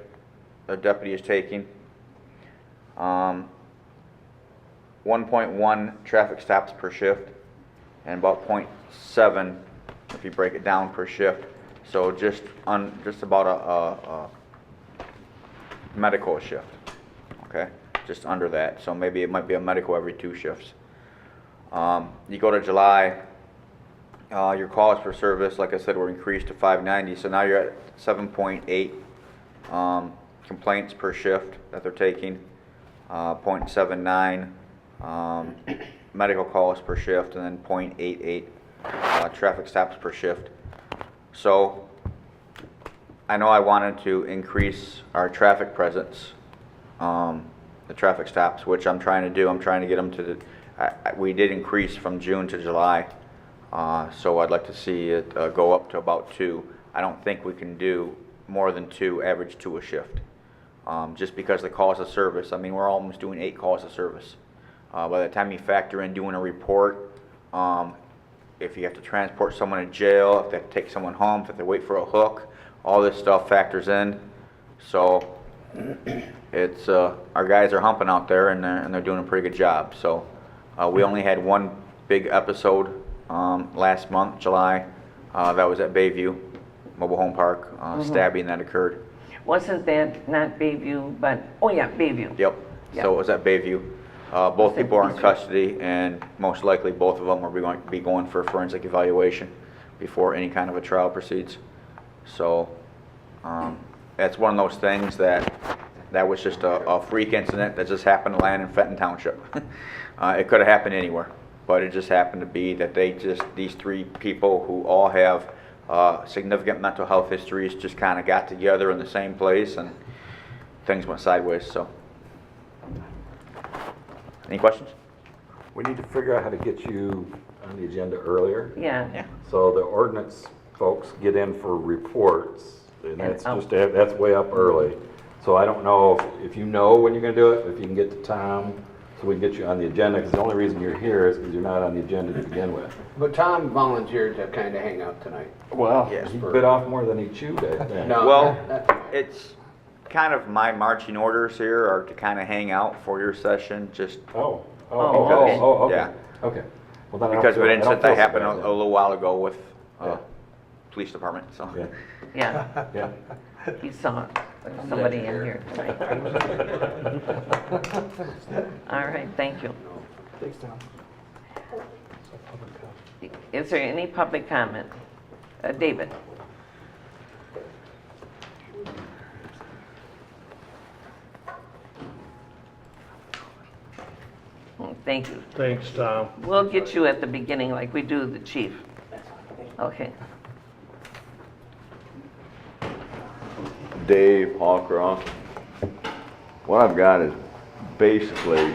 a deputy is taking. 1.1 traffic stops per shift, and about 0.7 if you break it down per shift. So just about a medical shift, okay? Just under that. So maybe it might be a medical every 2 shifts. You go to July, your calls per service, like I said, were increased to 590. So now you're at 7.8 complaints per shift that they're taking, 0.79 medical calls per shift, and then 0.88 traffic stops per shift. So I know I wanted to increase our traffic presence, the traffic stops, which I'm trying to do. I'm trying to get them to we did increase from June to July, so I'd like to see it go up to about 2. I don't think we can do more than 2, average 2 a shift, just because the calls of service. I mean, we're almost doing 8 calls of service. By the time you factor in doing a report, if you have to transport someone to jail, if they have to take someone home, if they have to wait for a hook, all this stuff factors in. So it's our guys are humping out there, and they're doing a pretty good job. So we only had 1 big episode last month, July. That was at Bayview Mobile Home Park, stabbing that occurred. Wasn't that not Bayview, but, oh yeah, Bayview. Yep. Yep. So it was at Bayview. Both people are in custody, and most likely both of them are going to be going for forensic evaluation before any kind of a trial proceeds. So it's one of those things that was just a freak incident that just happened to land in Fenton Township. It could have happened anywhere, but it just happened to be that these 3 people who all have significant mental health histories just kind of got together in the same place, and things went sideways. So, any questions? We need to figure out how to get you on the agenda earlier. Yeah. So the ordinance folks get in for reports, and that's And- just, that's way up early. So I don't know if you know when you're gonna do it, if you can get to Tom, so we can get you on the agenda, because the only reason you're here is because you're not on the agenda to begin with. But Tom volunteered to kind of hang out tonight. Well, Yes. he bit off more than he chewed, I think. No. Well, it's kind of my marching orders here are to kind of hang out for your session, just Okay. yeah. Okay. Well, then I don't Because of feel- an I don't incident feel that so happened bad a then. little while ago with Yeah. police department, so. Yeah. Yeah. Yeah. He saw somebody in here tonight. All right, thank you. Thanks, Tom. Is there any public comment? David? Thank you. Thanks, Tom. We'll get you at the beginning like we do the chief. Okay. Dave Hawcroft. What I've got is basically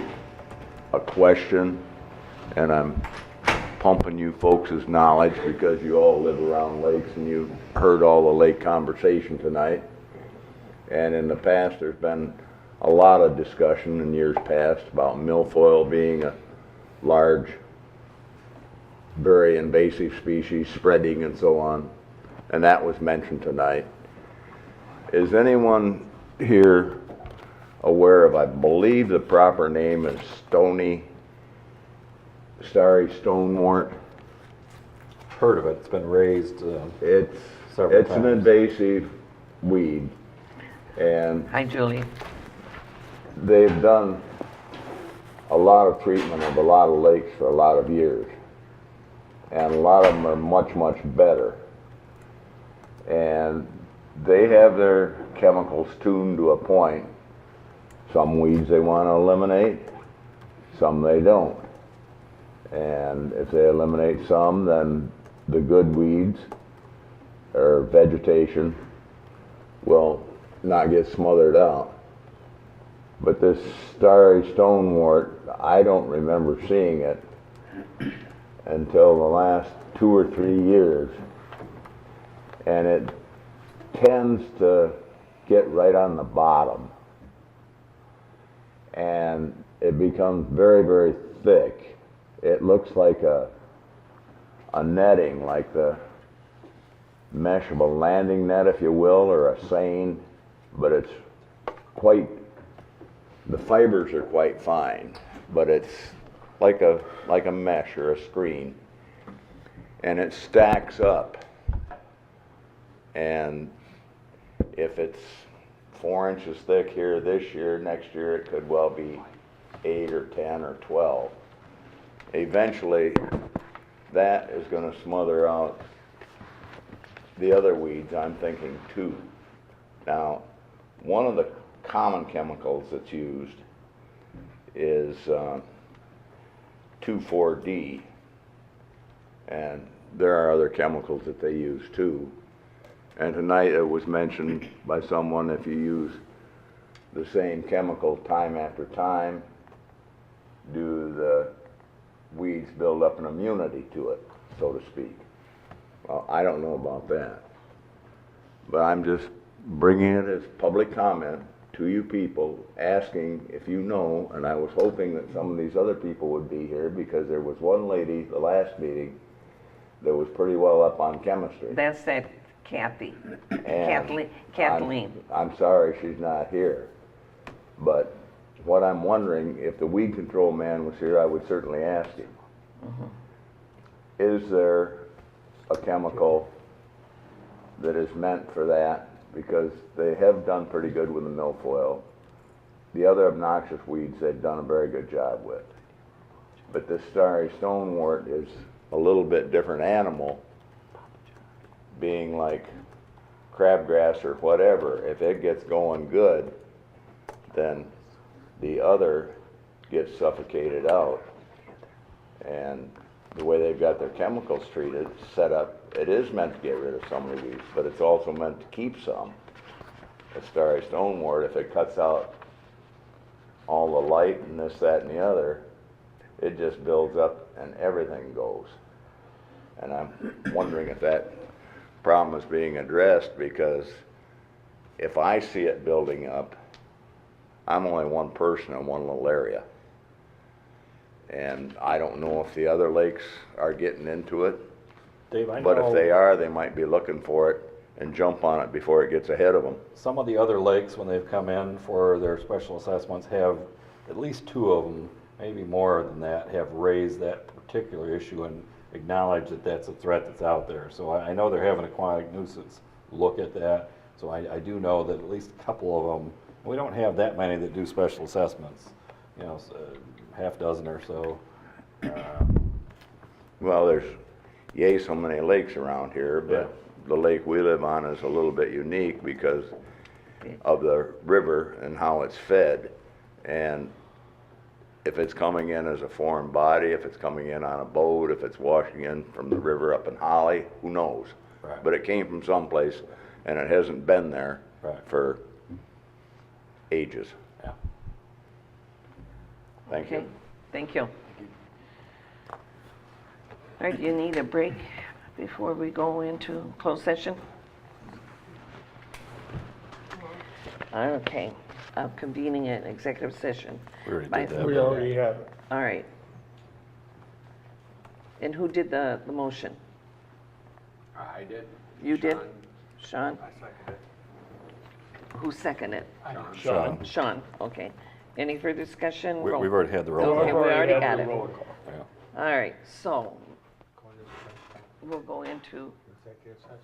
a question, and I'm pumping you folks' knowledge because you all live around lakes and you heard all the lake conversation tonight. And in the past, there's been a lot of discussion in years past about milfoil being a large, very invasive species, spreading and so on, and that was mentioned tonight. Is anyone here aware of, I believe the proper name is starry stonewort? Heard of it, it's been raised It's several an times. invasive weed, and Hi, Julie. they've done a lot of treatment of a lot of lakes for a lot of years, and a lot of them are much, much better. And they have their chemicals tuned to a point. Some weeds they want to eliminate, some they don't. And if they eliminate some, then the good weeds or vegetation will not get smothered out. But this starry stonewort, I don't remember seeing it until the last 2 or 3 years. And it tends to get right on the bottom. And it becomes very, very thick. It looks like a netting, like the mesh of a landing net, if you will, or a seine, but it's quite, the fibers are quite fine, but it's like a mesh or a screen, and it stacks up. And if it's 4 inches thick here this year, next year it could well be 8 or 10 or 12. Eventually, that is going to smother out the other weeds, I'm thinking, too. Now, one of the common chemicals that's used is 2,4-D, and there are other chemicals that they use too. And tonight it was mentioned by someone, if you use the same chemical time after time, do the weeds build up an immunity to it, so to speak? Well, I don't know about that, but I'm just bringing it as public comment to you people, asking if you know, and I was hoping that some of these other people would be here, because there was one lady, the last meeting, that was pretty well up on chemistry. That's that Kathy. And Kathleen. I'm sorry she's not here, but what I'm wondering, if the weed control man was here, I would certainly ask him. Is there a chemical that is meant for that? Because they have done pretty good with the milfoil. The other obnoxious weeds they've done a very good job with. But this starry stonewort is a little bit different animal, being like crabgrass or whatever. If it gets going good, then the other gets suffocated out. And the way they've got their chemicals treated, set up, it is meant to get rid of some of the weeds, but it's also meant to keep some. The starry stonewort, if it cuts out all the light and this, that, and the other, it just builds up and everything goes. And I'm wondering if that problem is being addressed, because if I see it building up, I'm only one person in one little area. And I don't know if the other lakes are getting into it. Dave, I But if know they are, they might be looking for it and jump on it before it gets ahead of them. some of the other lakes, when they've come in for their special assessments, have, at least 2 of them, maybe more than that, have raised that particular issue and acknowledged that that's a threat that's out there. So I know they're having aquatic nuisance look at that. So I do know that at least a couple of them, we don't have that many that do special assessments, you know, half dozen or so. Well, there's yay so many lakes around here, but the lake we live on is a little bit unique because of the river and how it's fed. And if it's coming in as a foreign body, if it's coming in on a boat, if it's washing in from the river up in Holly, who knows? Right. But it came from someplace, and it hasn't been there for ages. Yeah. Thank you. Thank you. All right, do you need a break before we go into closed session? Okay, convening an executive session. We already By- did that. We already have it. All right. And who did the motion? I did. You did? Sean. Sean? Who seconded? Sean. Sean, okay. Any further discussion? We've already had the roll call. Okay, we already got it. Roll call. Yeah. All right, so we'll go into Executive session.